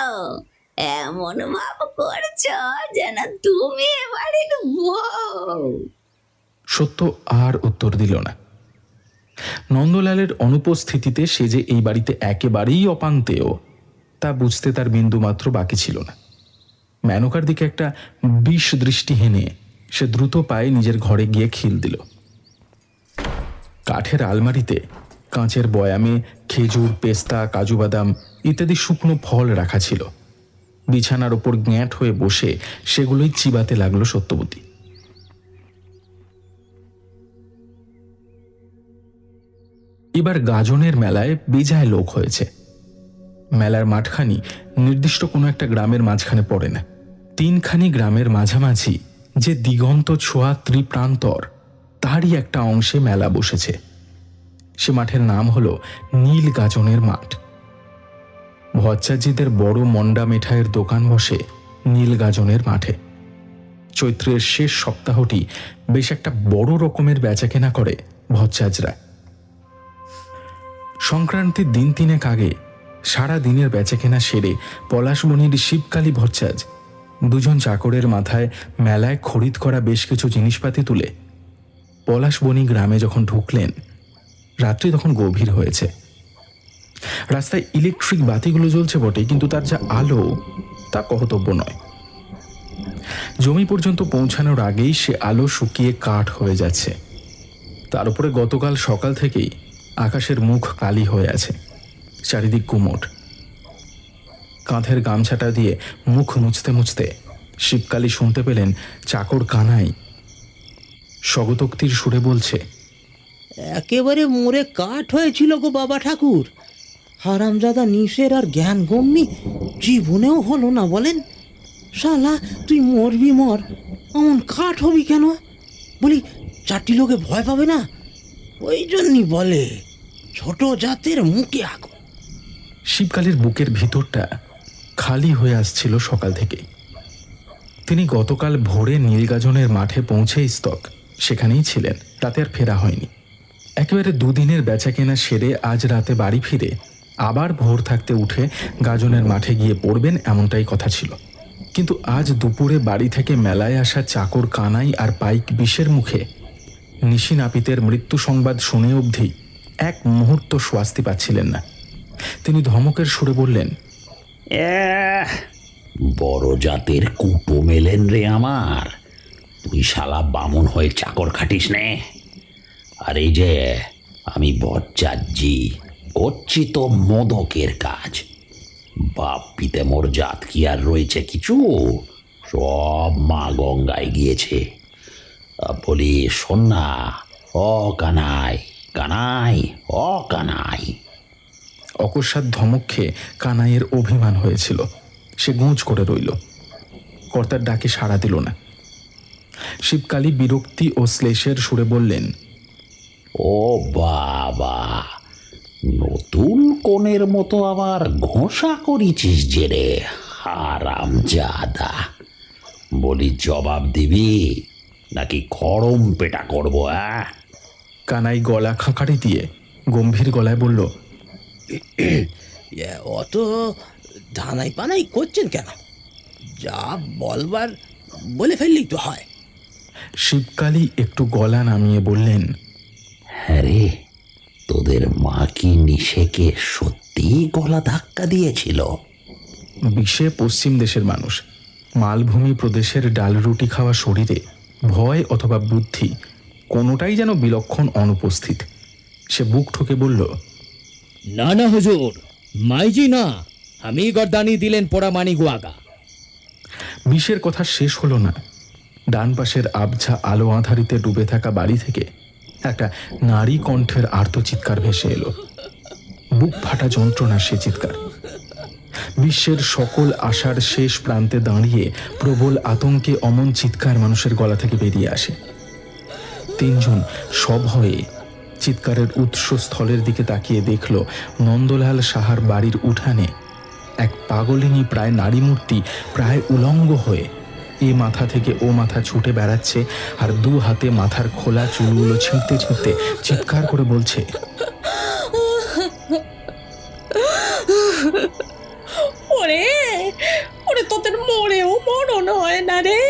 এমন ভাব করছো যেন তুমি এ বাড়ির বউ। সত্য আর উত্তর দিল না। নন্দলালের অনুপস্থিতিতে সে যে এই বাড়িতে একেবারেই অপাংতেয় তা বুঝতে তার বিন্দুমাত্র বাকি ছিল না। মেনকার দিকে একটা বিষ দৃষ্টি হেনে সে দ্রুত পায়ে নিজের ঘরে গিয়ে খিল দিল। কাঠের আলমারিতে কাঁচের বয়ামে খেজুর, পেস্তা, কাজু বাদাম ইত্যাদি শুকনো ফল রাখা ছিল। বিছানার ওপর গ্যাঁট হয়ে বসে সেগুলোই চিবাতে লাগলো সত্যবতী। এবার গাজনের মেলায় বেজায় লোক হয়েছে। মেলার মাঠখানি নির্দিষ্ট কোনো একটা গ্রামের মাঝখানে পড়ে না। তিনখানি গ্রামের মাঝামাঝি যে দিগন্ত ছোঁয়া ত্রিপ্রান্তর, তারই একটা অংশে মেলা বসেছে। সে মাঠের নাম হলো নীল গাজনের মাঠ। ভচ্চাজিদের বড় মন্ডা মিঠাইয়ের দোকান বসে নীল গাজনের মাঠে। চৈত্রের শেষ সপ্তাহটি বেশ একটা বড় রকমের বেচাকেনা করে ভচ্চাজরা। সংক্রান্তির দিন তিনেক আগে সারা দিনের বেচাকেনা সেরে পলাশবনির শিবকালী ভচ্চাজ দুজন চাকরের মাথায় মেলায় খরিদ করা বেশ কিছু জিনিসপাতি তুলে পলাশবনি গ্রামে যখন ঢুকলেন, রাত্রি তখন গভীর হয়েছে। রাস্তায় ইলেকট্রিক বাতিগুলো জ্বলছে বটে, কিন্তু তার যা আলো তা কহতব্য নয়। জমি পর্যন্ত পৌঁছানোর আগেই সে আলো শুকিয়ে কাঠ হয়ে যাচ্ছে। তার উপরে গতকাল সকাল থেকেই আকাশের মুখ কালি হয়ে আছে, চারিদিক গুমট। কাঁধের গামছাটা দিয়ে মুখ মুছতে মুছতে শিবকালী শুনতে পেলেন চাকর কানাই স্বগতোক্তির সুরে বলছে, একেবারে মোড়ে কাঠ হয়েছিল গো বাবা ঠাকুর। হারামজাদা নিশের আর জ্ঞান গম্যি জীবনেও হলো না বলেন। শালা তুই মরবি মর, অমন কাঠ হবি কেন? বলি চারটি লোকে ভয় পাবে না? ওই জন্যই বলে ছোট জাতের মুখে আগুন। শিবকালীর বুকের ভিতরটা খালি হয়ে আসছিল সকাল থেকে। তিনি গতকাল ভোরে নীলগাজনের মাঠে পৌঁছে স্তক সেখানেই ছিলেন, রাতে আর ফেরা হয়নি। একেবারে দুদিনের বেচাকেনা সেরে আজ রাতে বাড়ি ফিরে আবার ভোর থাকতে উঠে গাজনের মাঠে গিয়ে পড়বেন, এমনটাই কথা ছিল। কিন্তু আজ দুপুরে বাড়ি থেকে মেলায় আসা চাকর কানাই আর পাইক বিষের মুখে নিশি নাপিতের মৃত্যু সংবাদ শুনে অবধি এক মুহূর্ত স্বস্তি পাচ্ছিলেন না। তিনি ধমকের সুরে বললেন, বড় জাতের কুটো মেলেন রে আমার। তুই শালা বামুন হয়ে চাকর খাটিস নে। আর এই যে আমি বচ্চাজি করছি তো মোদকের কাজ। বাপ পিতে মোর জাত কি আর রয়েছে কিছু? সব মা গঙ্গায় গিয়েছে। বলি শোন না, ও কানাই কানাই, ও কানাই। অকস্মাৎ ধমক খেয়ে কানাইয়ের অভিমান হয়েছিল। সে গুঁজ করে রইল, কর্তার ডাকে সাড়া দিল না। শিবকালী বিরক্তি ও শ্লেষের সুরে বললেন, ও বাবা, নতুন কোণের মতো আবার ঘোষা করেছিস যে রে হারামজাদা। বলি জবাব দিবি নাকি খড়ম পেটা করবো? কানাই গলা খাঁকারি দিয়ে গম্ভীর গলায় বলল, অত ধানাই পানাই করছেন কেন? যা বলবার বলে ফেললেই তো হয়। শিবকালী একটু গলা নামিয়ে বললেন, হ্যাঁ রে, তোদের মা কি নিশেকে সত্যি গলা ধাক্কা দিয়েছিল? বিষে পশ্চিম দেশের মানুষ, মালভূমি প্রদেশের ডাল রুটি খাওয়া শরীরে ভয় অথবা বুদ্ধি কোনোটাই যেন বিলক্ষণ অনুপস্থিত। সে বুক ঠুকে বলল, না না হুজুর, মাইজি না, আমি গর্দানি দিলেন পোড়া মানিক আগা। বিষের কথা শেষ হলো না, ডান পাশের আবঝা আলো আঁধারিতে ডুবে থাকা বাড়ি থেকে একটা নারী কণ্ঠের আর্তচিৎকার ভেসে এলো। বুক ফাটা যন্ত্রণা সে চিৎকার। বিশ্বের সকল আশার শেষ প্রান্তে দাঁড়িয়ে প্রবল আতঙ্কে অমন চিৎকার মানুষের গলা থেকে বেরিয়ে আসে। তিনজন সভয়ে চিৎকারের উৎসস্থলের দিকে তাকিয়ে দেখল নন্দলাল সাহার বাড়ির উঠানে এক পাগলিনী প্রায় নারী মূর্তি প্রায় উলঙ্গ হয়ে এ মাথা থেকে ও মাথা ছুটে বেড়াচ্ছে, আর দু হাতে মাথার খোলা চুলগুলো ছিঁড়তে ছিঁড়তে চিৎকার করে বলছে, ওরে ওরে, তোদের মরেও মরণ হয় না রে,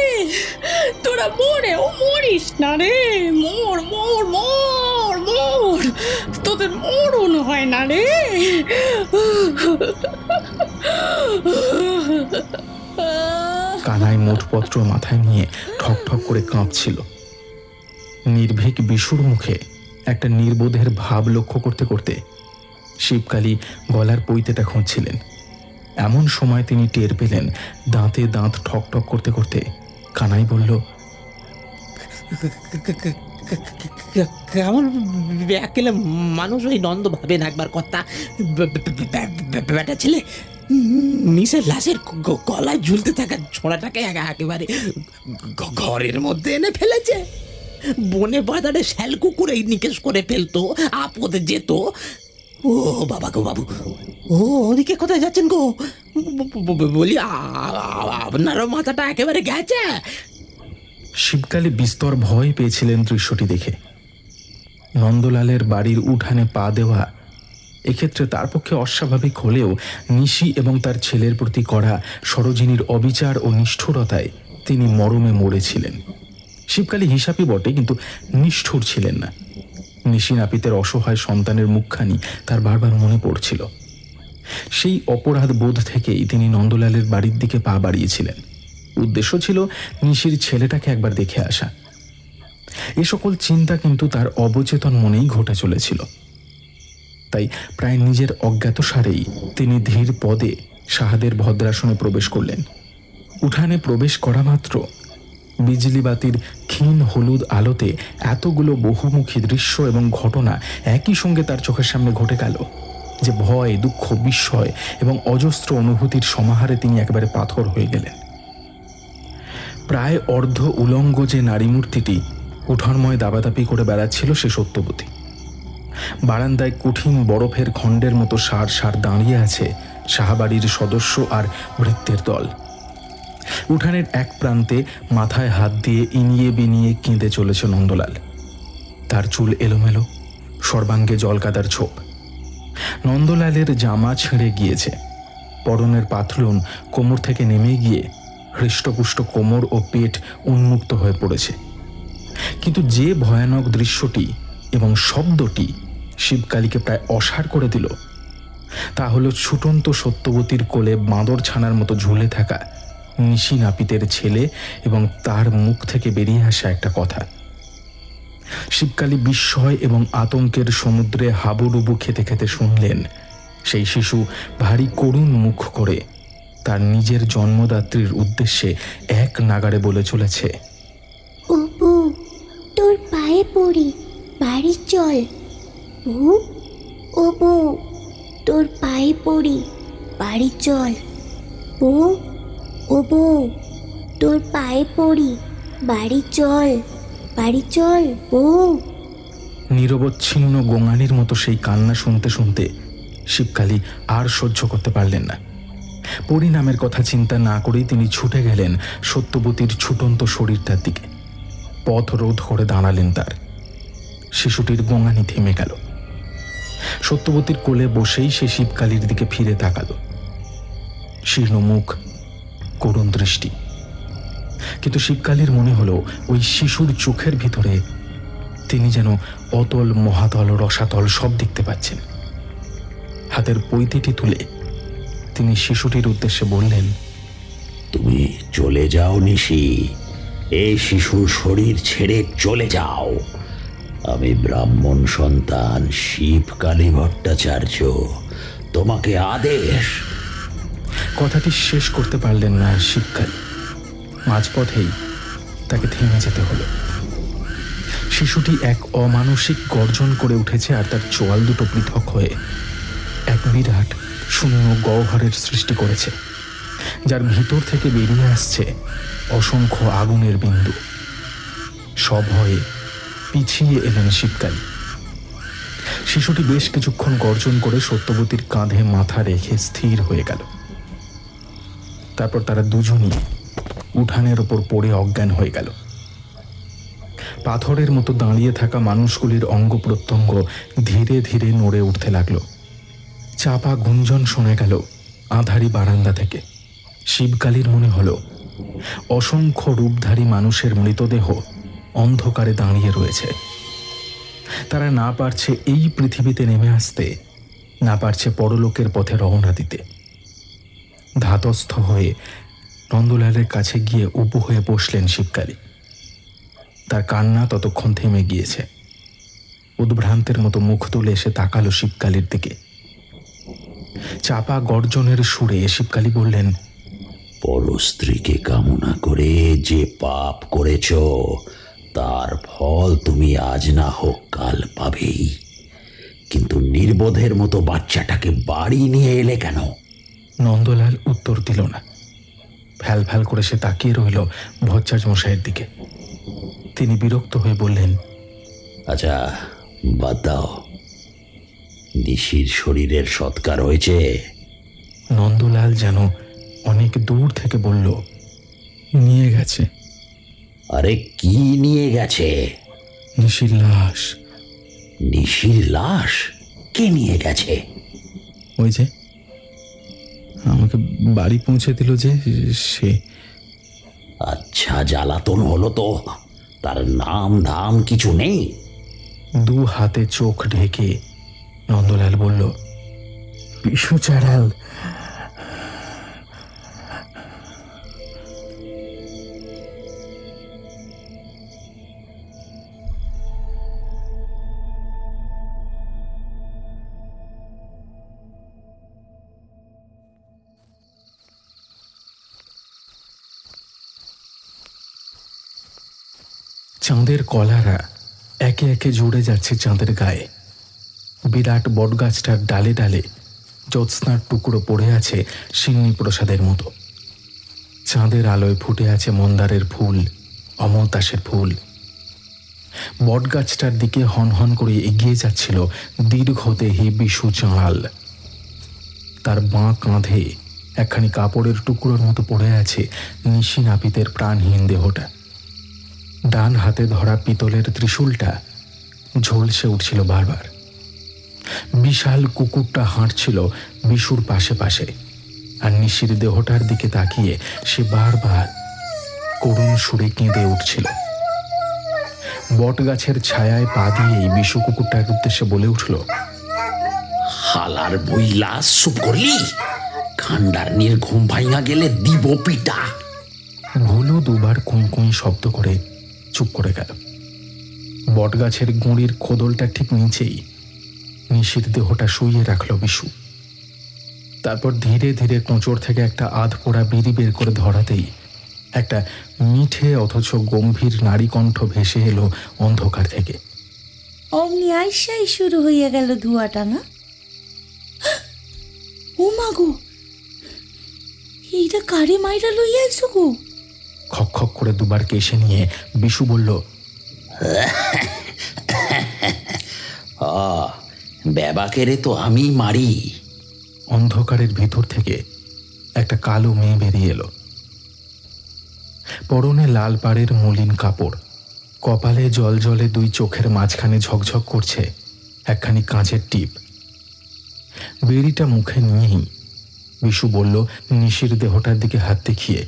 তোরা মরেও মরিস না রে, মর মর মর মর, তোদের মরণ হয় না রে। কানাই মোটপত্র মাথায় নিয়ে ঠক ঠক করে কাঁপছিল। নির্ভীক বিশুর মুখে একটা নির্বোধের ভাব লক্ষ্য করতে করতে শিবকালী গলার পৈতেটা খুঁজছিলেন। এমন সময় তিনি টের পেলেন দাঁতে দাঁত ঠক ঠক করতে করতে কানাই বলল, কেমন ব্যাকেলে মানুষ ওই নন্দ ভাবেন একবার কথা। বেটা ছেলে নিচের লাশের গলায় ঝুলতে থাকা ছোড়াটাকে একেবারে ঘরের মধ্যে এনে ফেলেছে। বনে বাজারে শ্যাল কুকুরে নিকেশ করে ফেলতো, আপদে যেত। ও বাবা গো বাবু, ও ওদিকে কোথায় যাচ্ছেন গো? বলি আপনারও মাথাটা একেবারে গেছে। শিবকালী বিস্তর ভয় পেয়েছিলেন দৃশ্যটি দেখে। নন্দলালের বাড়ির উঠানে পা দেওয়া এক্ষেত্রে তার পক্ষে অস্বাভাবিক হলেও নিশি এবং তার ছেলের প্রতি করা সরোজিনীর অবিচার ও নিষ্ঠুরতায় তিনি মরমে মরেছিলেন। শিবকালী হিসাবই বটে, কিন্তু নিষ্ঠুর ছিলেন না। নিশি নাপিতের অসহায় সন্তানের মুখখানি তার বারবার মনে পড়ছিল। সেই অপরাধ বোধ থেকেই তিনি নন্দলালের বাড়ির দিকে পা বাড়িয়েছিলেন। উদ্দেশ্য ছিল নিশির ছেলেটাকে একবার দেখে আসা। এ সকল চিন্তা কিন্তু তার অবচেতন মনেই ঘটে চলেছিল। তাই প্রায় নিজের অজ্ঞাতসারেই তিনি ধীর পদে সাহাদের ভদ্রাসনে প্রবেশ করলেন। উঠানে প্রবেশ করা মাত্র বিজলি বাতির ক্ষীণ হলুদ আলোতে এতগুলো বহুমুখী দৃশ্য এবং ঘটনা একই সঙ্গে তার চোখের সামনে ঘটে গেল যে ভয়, দুঃখ, বিস্ময় এবং অজস্র অনুভূতির সমাহারে তিনি একেবারে পাথর হয়ে গেলেন। প্রায় অর্ধ উলঙ্গ যে নারী মূর্তিটি উঠোনময় দাবাদাপি করে বেড়াচ্ছিল সে সত্যবতী। বারান্দায় কঠিন বরফের খণ্ডের মতো সার সার দাঁড়িয়ে আছে সাহাবাড়ির সদস্য আর ভৃত্যের দল। উঠানের এক প্রান্তে মাথায় হাত দিয়ে ইনিয়ে বিনিয়ে কেঁদে চলেছে নন্দলাল। তার চুল এলোমেলো, সর্বাঙ্গে জলকাদার ছোপ। নন্দলালের জামা ছিঁড়ে গিয়েছে, পরনের পাতলুন কোমর থেকে নেমে গিয়ে হৃষ্টপুষ্ট কোমর ও পেট উন্মুক্ত হয়ে পড়েছে। কিন্তু যে ভয়ানক দৃশ্যটি এবং শব্দটি শিবকালীকে প্রায় অসাড় করে দিল তা হলো ছুটন্ত সত্যবতীর কোলে বাঁদর ছানার মতো ঝুলে থাকা নিশি নাপিতের ছেলে এবং তার মুখ থেকে বেরিয়ে আসা একটা কথা। শিবকালী বিস্ময় এবং আতঙ্কের সমুদ্রে হাবুডুবু খেতে খেতে শুনলেন সেই শিশু ভারী করুণ মুখ করে তার নিজের জন্মদাত্রীর উদ্দেশ্যে এক নাগাড়ে বলে চলেছে, ও বউ, তোর পায়ে পড়ি, বাড়ি চল। বউ, ও বউ, তোর পায়ে পড়ি, বাড়ি চল। বউ, ও বউ, তোর পায়ে পড়ি, বাড়ি চল, বাড়ি চল বউ। নিরবচ্ছিন্ন গোঙানির মতো সেই কান্না শুনতে শুনতে শিবকালী আর সহ্য করতে পারলেন না। পরিণামের কথা চিন্তা না করেই তিনি ছুটে গেলেন সত্যবতীর ছুটন্ত শরীরটার দিকে। পথ রোধ করে দাঁড়ালেন তার। শিশুটির গোঙানি থেমে গেল। সত্যবতীর কোলে বসেই সে শিবকালীর দিকে ফিরে তাকালো। শীর্ণ মুখ, করুণ দৃষ্টি। কিন্তু শিবকালীর মনে হলো ওই শিশুর চোখের ভিতরে তিনি যেন অতল, মহাতল, রসাতল সব দেখতে পাচ্ছেন। হাতের পৈতিটি তুলে তিনি শিশুটির উদ্দেশ্যে বললেন, তুমি চলে যাও নিশি, এই শিশুর শরীর ছেড়ে চলে যাও। আমি ব্রাহ্মণ সন্তান শিবকালী ভট্টাচার্য তোমাকে আদেশ। কথাটি শেষ করতে পারলেন না শিবকালী। মাঝপথেই তাকে থেমে যেতে হলো। শিশুটি এক অমানসিক গর্জন করে উঠেছে, আর তার চোয়াল দুটো পৃথক হয়ে এক বিরাট শূন্য গহ্বরের সৃষ্টি করেছে, যার ভিতর থেকে বেরিয়ে আসছে অসংখ্য আগুনের বিন্দু। সভয়ে পিছিয়ে এলেন শিবকালী। শিশুটি বেশ কিছুক্ষণ গর্জন করে সত্যবতীর কাঁধে মাথা রেখে স্থির হয়ে গেল। তারপর তারা দুজনই উঠানের ওপর পড়ে অজ্ঞান হয়ে গেল। পাথরের মতো দাঁড়িয়ে থাকা মানুষগুলির অঙ্গ প্রত্যঙ্গ ধীরে ধীরে নড়ে উঠতে লাগলো। চাপা গুঞ্জন শোনা গেল আঁধারি বারান্দা থেকে। শিবকালীর মনে হলো অসংখ্য রূপধারী মানুষের মৃতদেহ অন্ধকারে দাঁড়িয়ে রয়েছে। তারা না পারছে এই পৃথিবীতে নেমে আসতে, না পারছে পরলোকের পথে রওনা দিতে। ধাতস্থ হয়ে নন্দলালের কাছে গিয়ে উবু হয়ে বসলেন শিবকালী। তার কান্না ততক্ষণ থেমে গিয়েছে। উদ্ভ্রান্তের মতো মুখ তুলে এসে তাকালো শিবকালীর দিকে। চাপা গর্জনের সুরে শিবকালী বললেন, পরস্ত্রীকে কামনা করে যে পাপ করেছ, তার ফল তুমি আজ না হোক কাল পাবেই। কিন্তু নির্বোধের মতো বাচ্চাটাকে বাড়ি নিয়ে এলে কেন? নন্দলাল উত্তর দিল না। ফ্যাল ফ্যাল করে সে তাকিয়ে রইল ভট্টাচার্য মশাইয়ের দিকে। তিনি বিরক্ত হয়ে বললেন, আচ্ছা বাদ দাও, নিশির শরীরের সৎকার হয়েছে? নন্দলাল যেন অনেক দূর থেকে বলল, নিয়ে গেছে। আরে কি নিয়ে গেছে? নিশির লাশ। নিশির লাশ? কে নিয়ে গেছে? ওই যে আমাকে বাড়ি পৌঁছে দিল যে সে। আচ্ছা, জ্বালাতন হলো তো? তার নাম ধাম কিছু নেই? দু হাতে চোখ ঢেকে নন্দলাল বলল, বিশু চাড়াল। চাঁদের কলারা একে একে জুড়ে যাচ্ছে চাঁদের গায়ে। বিরাট বটগাছটার ডালে ডালে জ্যোৎস্নার টুকরো পড়ে আছে সিন্নি প্রসাদের মতো। চাঁদের আলোয় ফুটে আছে মন্দারের ফুল, অমলতাসের ফুল। বটগাছটার দিকে হনহন করে এগিয়ে যাচ্ছিল দীর্ঘদেহী বিশু চাঁড়াল। তার বাঁ কাঁধে একখানি কাপড়ের টুকরোর মতো পড়ে আছে নিশি নাপিতের প্রাণহীন দেহটা। ডান হাতে ধরা পিতলের ত্রিশূলটা ঝলসে উঠছিল বারবার। বিশাল কুকুরটা হাঁটছিল বিশুর পাশে পাশে, আর নিশির দেহটার দিকে তাকিয়ে সে বারবার করুণ সুরে কেঁদে উঠছিল। বটগাছের ছায়ায় পা দিয়েই বিশু কুকুরটার উদ্দেশ্যে বলে উঠল, হালার বইলা চুপ করলি? খান্ডার ঘুম ভাঙা গেলে দিব পিটা। ভুলু দুবার কুঁই কুঁই শব্দ করে চুপ করে গেল। বটগাছের গুঁড়ির খোদলটা ঠিক নিচেই নিশির দেহটা শুইয়ে রাখল বিশু। তারপর ধীরে ধীরে কোঁচড় থেকে একটা আধ পোড়া বিড়ি বের করে ধরাতেই একটা মিঠে অথচ গম্ভীর নারী কণ্ঠ ভেসে এলো অন্ধকার থেকে। অমনি আইসাই শুরু হইয়া গেল ধোঁয়াটা না? ও মা গো, এইটা কারে মাইরা লইয়া আইছো গো? খক খক করে দুবার কেশে নিয়ে বিশু বলল, বেবাকেরে তো আমি মারি। অন্ধকারের ভিতর থেকে একটা কালো মেয়ে বেরিয়ে এলো। পরনে লাল পাড়ের মলিন কাপড়, কপালে জল জলে দুই চোখের মাঝখানে ঝকঝক করছে একখানি কাঁচের টিপ। বেড়িটা মুখে নিয়েই বিশু বলল, নিশির দেহটার দিকে হাত দেখিয়ে,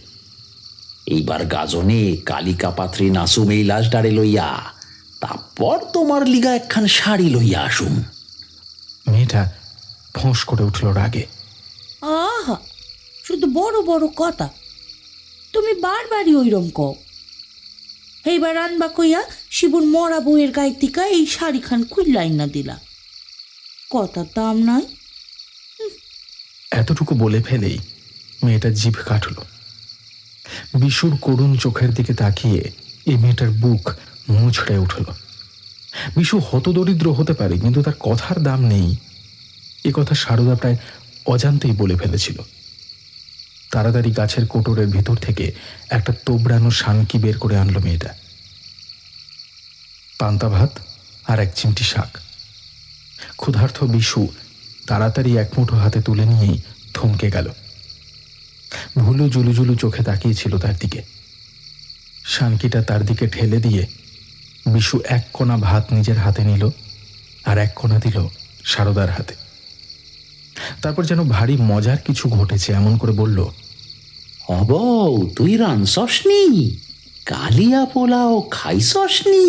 এইবার গাজনে কালিকা পাত্রী নাচুম এই লাশ ডারে লইয়া, তারপর তোমার লিগা একখান শাড়ি লইয়া আসুম। মেয়েটা ফোঁস করে উঠল রাগে। আহা, শুধু বড় বড় কথা। তুমি বারবারই ওইরম কও। এইবার আনবা কইয়া শিবুর মরা বউয়ের গায়ে থেকে এই শাড়িখান খুললাই না দিলা, কথার দাম নাই। এতটুকু বলে ফেলেই মেয়েটা জিভ কাটল। বিশুর করুণ চোখের দিকে তাকিয়ে এই মেয়েটার বুক মুচড়ে উঠল। বিশু হতদরিদ্র হতে পারে, কিন্তু তার কথার দাম নেই, এ কথা সারদা প্রায় অজান্তেই বলে ফেলেছিল। তাড়াতাড়ি গাছের কোটরের ভিতর থেকে একটা তোবড়ানো শানকি বের করে আনলো মেয়েটা। পান্তা ভাত আর এক চিমটি শাক। ক্ষুধার্ত বিশু তাড়াতাড়ি এক মুঠো হাতে তুলে নিয়েই থমকে গেল। ভুলু জুলুজুলু চোখে তাকিয়েছিল তার দিকে। শানকিটা তার দিকে ঠেলে দিয়ে বিশু এক কোনা ভাত নিজের হাতে নিল আর এক কোনা দিল সারদার হাতে। তারপর যেন ভারী মজার কিছু ঘটেছে এমন করে বলল, অবৌ তুই রানসসনি, কালিয়া পোলাও খাইসসনি,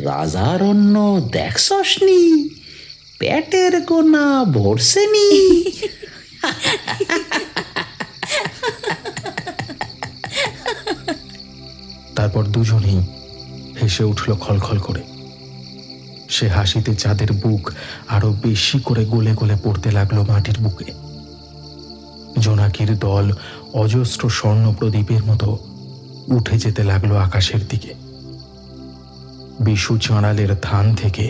রাজার অন্ন দেখসসনি, পেটের কোনা ভরসেনি। তারপর দুজনেই হেসে উঠল খলখল করে। সে হাসিতে চাঁদের বুক আরো বেশি করে গলে গলে পড়তে লাগলো মাটির বুকে। জোনাকির দল অজস্র স্বর্ণ প্রদীপের মতো উঠে যেতে লাগলো আকাশের দিকে। বিশু চাঁড়ালের থান থেকে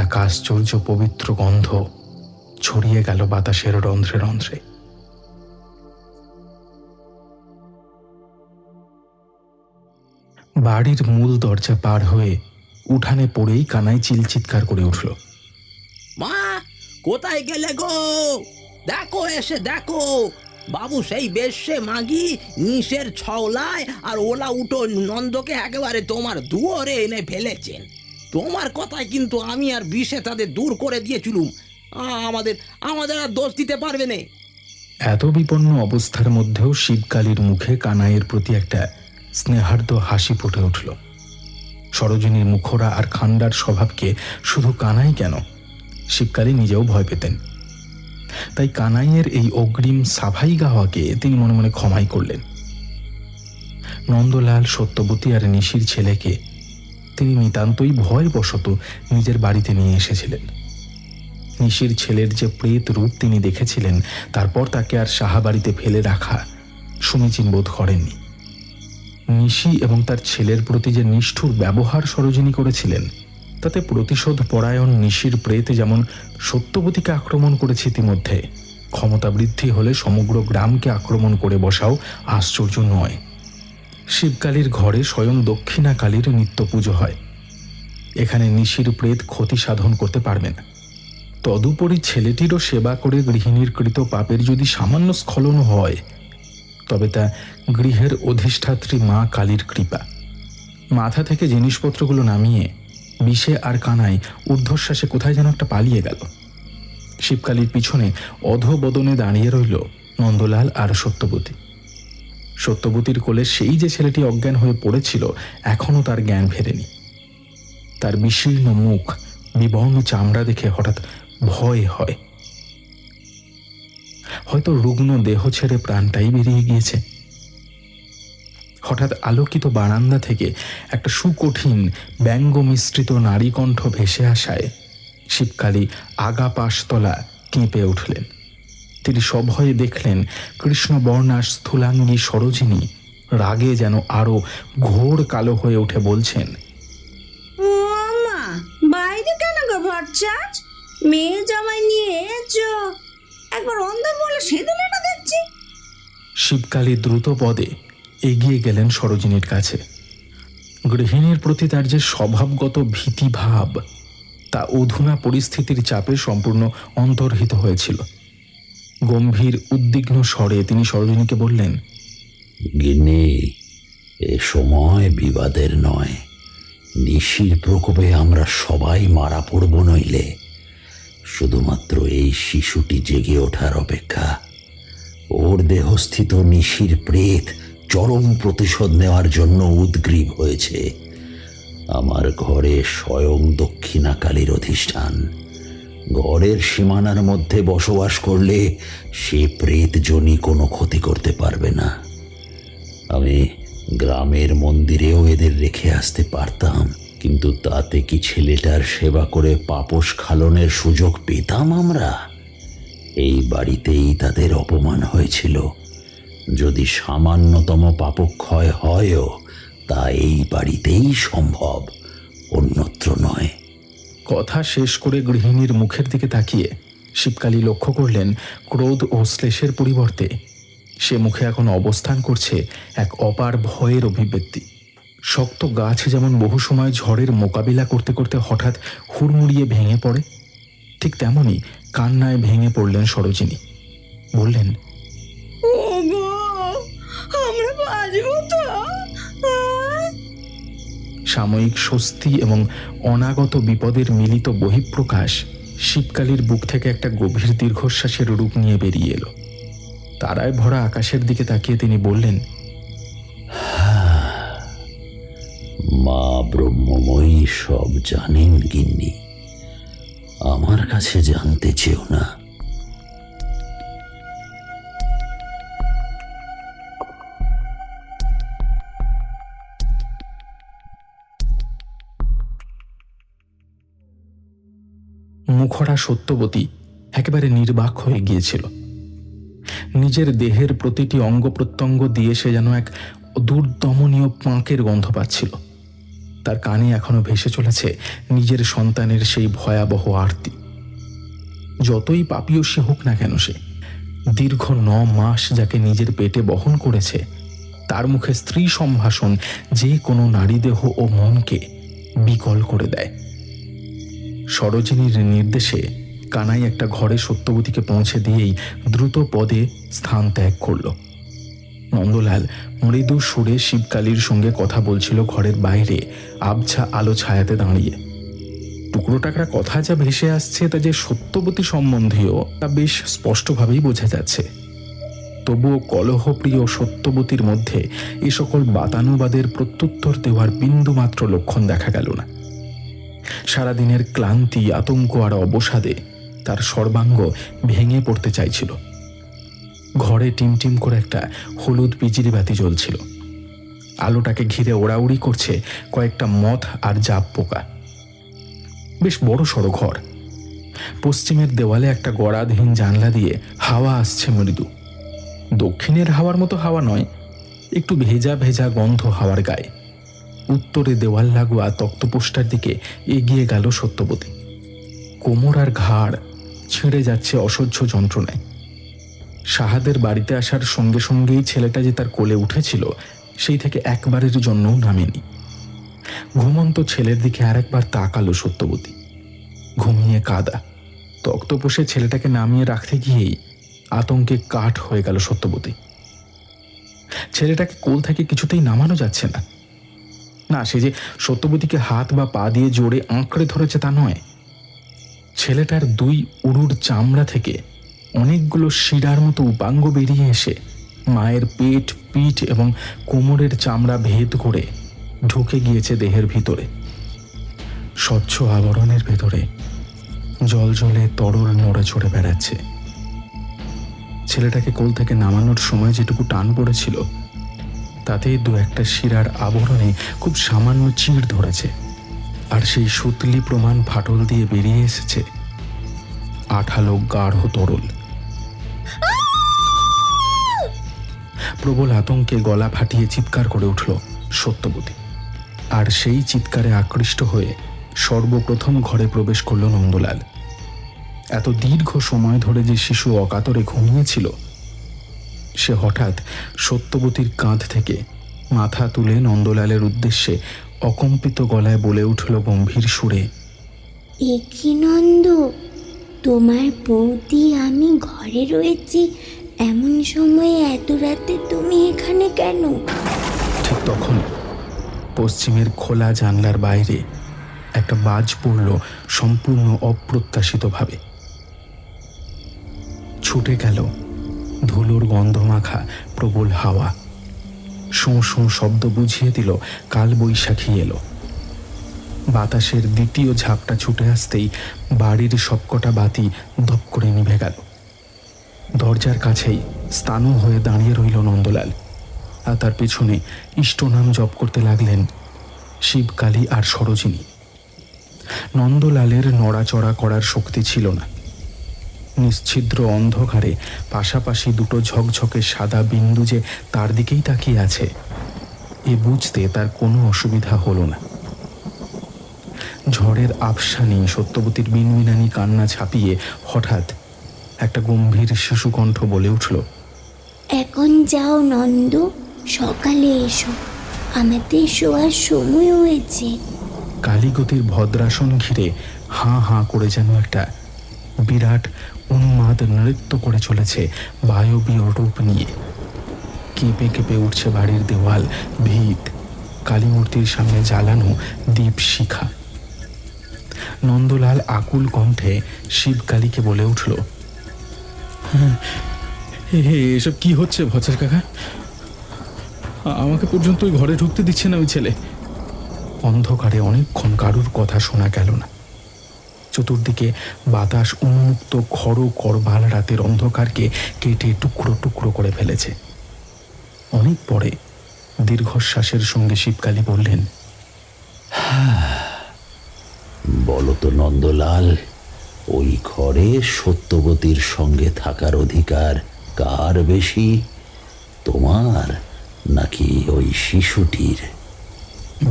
এক আশ্চর্য পবিত্র গন্ধ ছড়িয়ে গেল বাতাসের রন্ধ্রে রন্ধ্রে। বাড়ির মূল দরজা পার হয়ে উঠানে পড়েই কানাই চিলচিৎকার করে উঠল, মা কোথায় গেলে গো? দেখো এসে দেখো, বাবু সেই বেশ্যে মাগি নিশের ছওলায় আর ওলা উঠো নন্দকে একেবারে তোমার দুয়ারে এনে ফেলেছেন। তোমার কথায় কিন্তু আমি আর বিষে তাদের দূর করে দিয়েছিলুম। আমাদের আমাদের আর দোষ দিতে পারবে না। এত বিপন্ন অবস্থার মধ্যেও শিবকালীর মুখে কানাইয়ের প্রতি একটা স্নেহার্দ হাসি ফুটে উঠল। সরোজিনীর মুখরা আর খান্ডার স্বভাবকে শুধু কানাই কেন, শিবকালী নিজেও ভয় পেতেন। তাই কানাইয়ের এই অগ্রিম সাফাই গাওয়াকে তিনি মনে মনে ক্ষমাই করলেন। নন্দলাল, সত্যবতী আর নিশির ছেলেকে তিনি নিতান্তই ভয়বশত নিজের বাড়িতে নিয়ে এসেছিলেন। নিশির ছেলের যে প্রেত রূপ তিনি দেখেছিলেন, তারপর তাকে আর সাহাবাড়িতে ফেলে রাখা সমীচীন বোধ করেননি। নিশি এবং তার ছেলের প্রতি যে নিষ্ঠুর ব্যবহার সরোজিনী করেছিলেন, তাতে প্রতিশোধ পরায়ণ নিশির প্রেত যেমন সত্যবতীকে আক্রমণ করেছে, ইতিমধ্যে ক্ষমতা বৃদ্ধি হলে সমগ্র গ্রামকে আক্রমণ করে বসাও আশ্চর্য নয়। শিবকালীর ঘরে স্বয়ং দক্ষিণাকালীর নিত্য পুজো হয়। এখানে নিশির প্রেত ক্ষতি সাধন করতে পারবে না। তদুপরি ছেলেটিরও সেবা করে গৃহিণীর কৃত পাপের যদি সামান্য স্খলন হয়, তবে তা গৃহের অধিষ্ঠাত্রী মা কালীর কৃপা। মাথা থেকে জিনিসপত্রগুলো নামিয়ে বিষে আর কানাই ঊর্ধ্বশ্বাসে কোথায় যেন একটা পালিয়ে গেল। শিবকালীর পিছনে অধোবদনে দাঁড়িয়ে রইল নন্দলাল আর সত্যবতী। সত্যবতীর কোলে সেই যে ছেলেটি অজ্ঞান হয়ে পড়েছিল, এখনো তার জ্ঞান ফেরেনি। তার বিশীর্ণ মুখ, বিবর্ণ চামড়া দেখে হঠাৎ ভয় হয়। হয়তো রুগ্ন দেহ ছেড়ে প্রাণটাই বেরিয়ে গিয়েছে। হঠাৎ আলোকিত বারান্দা থেকে একটা সুকঠিন ব্যঙ্গ মিশ্রিত নারীকণ্ঠ ভেসে আসায় শিবকালী আগা পাশতলা কেঁপে উঠলেন। তিনি সভয়ে দেখলেন কৃষ্ণবর্ণার স্থূলাঙ্গী সরোজিনী রাগে যেন আরো ঘোর কালো হয়ে উঠে বলছেন, ও মা, বাইরে কেন গো ভট্টাচ? মেয়ে জামাই নিয়ে এসো, একবার অন্ধ বলে সেদিলে না দেখছি। শিবকালী দ্রুত পদে এগিয়ে গেলেন সরোজিনীর কাছে। গৃহিণীর প্রতি তার যে স্বভাবগত ভীতিভাব, তা অধুনা পরিস্থিতির চাপে সম্পূর্ণ অন্তর্হিত হয়েছিল। গম্ভীর উদ্বিগ্ন স্বরে তিনি সরোজিনীকে বললেন, গিন্নি, এ সময় বিবাদের নয়। নিশির প্রকোপে আমরা সবাই মারা পড়ব, নইলে শুধুমাত্র এই শিশুটি জেগে ওঠার অপেক্ষা। ওর দেহস্থিত নিশির প্রেত চরম প্রতিশোধ নেওয়ার জন্য উদ্গ্রীব হয়েছে। আমার ঘরে স্বয়ং দক্ষিণাকালীর অধিষ্ঠান, ঘরের সীমানার মধ্যে বসবাস করলে সে প্রেতজনই কোনো ক্ষতি করতে পারবে না। আমি গ্রামের মন্দিরেও এদের রেখে আসতে পারতাম, কিন্তু তাতে কি ছেলেটার সেবা করে পাপস খালনের সুযোগ পেতাম আমরা? এই বাড়িতেই তাদের অপমান হয়েছিল। যদি সামান্যতম পাপক্ষয় হয়ও, তা এই বাড়িতেই সম্ভব, অন্যত্র নয়। কথা শেষ করে গৃহিণীর মুখের দিকে তাকিয়ে শিবকালী লক্ষ্য করলেন ক্রোধ ও শ্লেষের পরিবর্তে সে মুখে এখন অবস্থান করছে এক অপার ভয়ের অভিব্যক্তি। শক্ত গাছ যেমন বহু সময় ঝড়ের মোকাবিলা করতে করতে হঠাৎ হুড়মুড়িয়ে ভেঙে পড়ে, ঠিক তেমনি কান্নায় ভেঙে পড়লেন সরোজিনী। বললেন, আমরা বাঁচবো তো? সাময়িক স্বস্তি এবং অনাগত বিপদের মিলিত বহিঃপ্রকাশ শিবকালীর বুক থেকে একটা গভীর দীর্ঘশ্বাসের রূপ নিয়ে বেরিয়ে এলো। তারায় ভরা আকাশের দিকে তাকিয়ে তিনি বললেন, মা ব্রহ্মময়ী সব জানেন গিন্নি, আমার কাছে জানতে চেও না। মুখরা সত্যবতী একেবারে নির্বাক হয়ে গিয়েছিল। নিজের দেহের প্রতিটি অঙ্গ প্রত্যঙ্গ দিয়ে সে যেন এক দুর্দমনীয় পাঁকের গন্ধ পাচ্ছিল। তার কানে এখনো ভেসে চলেছে নিজের সন্তানের সেই ভয়াবহ আরতি। যতই পাপীয়সী হোক না কেন, সে দীর্ঘ 9 মাস যাকে নিজের পেটে বহন করেছে, তার মুখে স্ত্রী সম্ভাষণ যে কোনো নারীদেহ ও মনকে বিকল করে দেয়। সরোজিনীর নির্দেশে কানাই একটা ঘরে সত্যবতীকে পৌঁছে দিয়েই দ্রুত পদে স্থান ত্যাগ করল। নন্দলাল মৃদু সুরে শিবকালীর সঙ্গে কথা বলছিল ঘরের বাইরে আবছা আলো ছায়াতে দাঁড়িয়ে। টুকরো টাকরা কথা যা ভেসে আসছে তা যে সত্যবতী সম্বন্ধীয় তা বেশ স্পষ্টভাবেই বোঝা যাচ্ছে। তবুও কলহপ্রিয় সত্যবতীর মধ্যে এ সকল বাতানুবাদের প্রত্যুত্তর দেওয়ার বিন্দুমাত্র লক্ষণ দেখা গেল না। সারাদিনের ক্লান্তি, আতঙ্ক আর অবসাদে তার সর্বাঙ্গ ভেঙে পড়তে চাইছিল। ঘরে টিমটিম করে একটা হলুদ বিজলি বাতি জ্বলছিল। আলোটাকে ঘিরে ওড়াউড়ি করছে কয়েকটা মথ আর জাপ পোকা। বেশ বড় সড়ো ঘর। পশ্চিমের দেওয়ালে একটা গড়াধীন জানলা দিয়ে হাওয়া আসছে মৃদু। দক্ষিণের হাওয়ার মতো হাওয়া নয়, একটু ভেজা ভেজা গন্ধ হাওয়ার গায়ে। উত্তরে দেওয়াল লাগোয়া তক্তপোষটার দিকে এগিয়ে গেল সত্যবতী। কোমর আর ঘাড় ছিঁড়ে যাচ্ছে অসহ্য যন্ত্রণায়। সাহাদের বাড়িতে আসার সঙ্গে সঙ্গেই ছেলেটা যে তার কোলে উঠেছিল, সেই থেকে একবারের জন্যও নামেনি। ঘুমন্ত ছেলের দিকে আরেকবার তাকালো সত্যবতী। ঘুমিয়ে কাদা। তক্তপোষে ছেলেটাকে নামিয়ে রাখতে গিয়েই আতঙ্কে কাঠ হয়ে গেল সত্যবতী। ছেলেটাকে কোল থেকে কিছুতেই নামানো যাচ্ছে না। না, সে যে সত্যবতীকে হাত বা পা দিয়ে জোরে আঁকড়ে ধরেছে তা নয়। ছেলেটার 2 উরুর চামড়া থেকে অনেকগুলো শিরার মতো উপাঙ্গ বেরিয়ে এসে মায়ের পেট, পিঠ এবং কোমরের চামড়া ভেদ করে ঢুকে গিয়েছে দেহের ভিতরে। স্বচ্ছ আবরণের ভেতরে জল জলে তরল নড়ে চড়ে বেড়াচ্ছে। ছেলেটাকে কোল থেকে নামানোর সময় যেটুকু টান পড়েছিল, তাতে 2-1টা শিরার আবরণে খুব সামান্য চিড় ধরেছে, আর সেই সুতলি প্রমাণ ফাটল দিয়ে বেরিয়ে এসেছে আঠালো গাঢ় তরল। প্রবল আতঙ্কে গলা ফাটিয়ে চিৎকার করে উঠল সত্যবতী। আর সেই চিৎকারে আকৃষ্ট হয়ে সর্বপ্রথম ঘরে প্রবেশ করল নন্দলাল। এত দীর্ঘ সময় ধরে যে শিশু অকাতরে ঘুমিয়েছিল, সে হঠাৎ সত্যবতীর কাঁধ থেকে মাথা তুলে নন্দলালের উদ্দেশ্যে অকম্পিত গলায় বলে উঠল গম্ভীর সুরে, এ কি নন্দ, তোমার বৌদি আমি ঘরে রয়েছি, এমন সময় এত রাতে তুমি এখানে কেন? ঠিক তখন পশ্চিমের খোলা জানলার বাইরে একটা বাজ পড়ল সম্পূর্ণ অপ্রত্যাশিতভাবে। ছুটে গেল ধুলোর গন্ধমাখা প্রবল হাওয়া। শোঁ শোঁ শব্দ বুঝিয়ে দিল কাল বৈশাখী এলো। বাতাসের দ্বিতীয় ঝাপটা ছুটে আসতেই বাড়ির সবকটা বাতি দপ করে নিভে গেল। দরজার কাছেই স্থানু হয়ে দাঁড়িয়ে রইল নন্দলাল, আর তার পেছনে ইষ্টনাম জপ করতে লাগলেন শিবকালী আর সরোজিনী। নন্দলালের নড়াচড়া করার শক্তি ছিল না। নিশ্ছিদ্র অন্ধকারে পাশাপাশি দুটো ঝকঝকে সাদা বিন্দু যে তার দিকেই তাকিয়ে আছে, এ বুঝতে তার কোনো অসুবিধা হলো না। ঝড়ের আফসানি সত্যবতীর মিনমিনানি কান্না ছাপিয়ে হঠাৎ একটা গম্ভীর শিশুকণ্ঠ বলে উঠল, এখন যাও নন্দ, সকালে এসো, আমাদের শোয়ার সময় হয়েছে। কালীগতির ভদ্রাসন ঘিরে হাঁ হাঁ করে যেন একটা বিরাট উন্মাদ নৃত্য করে চলেছে বায়বীয় রূপ নিয়ে। কেঁপে কেঁপে উঠছে বাড়ির দেওয়াল, ভিত, কালীমূর্তির সামনে জ্বালানো দীপ শিখা। নন্দলাল আকুল কণ্ঠে শিবকালীকে বলে উঠল, এসব কি হচ্ছে ভচার কাকা? আমাকে পর্যন্ত ওই ঘরে ঢুকতে দিচ্ছে না ওই ছেলে। অন্ধকারে অনেকক্ষণ কারুর কথা শোনা গেল না। চতুর্দিকে বাতাস উন্মুক্ত খড় করবাল রাতের অন্ধকারকে কেটে টুকরো টুকরো করে ফেলেছে। অনেক পরে দীর্ঘশ্বাসের সঙ্গে শিবকালী বললেন, বলো তো নন্দলাল, ওই ঘরে সত্যবতীর সঙ্গে থাকার অধিকার কার বেশি, তোমার নাকি ওই শিশুটির?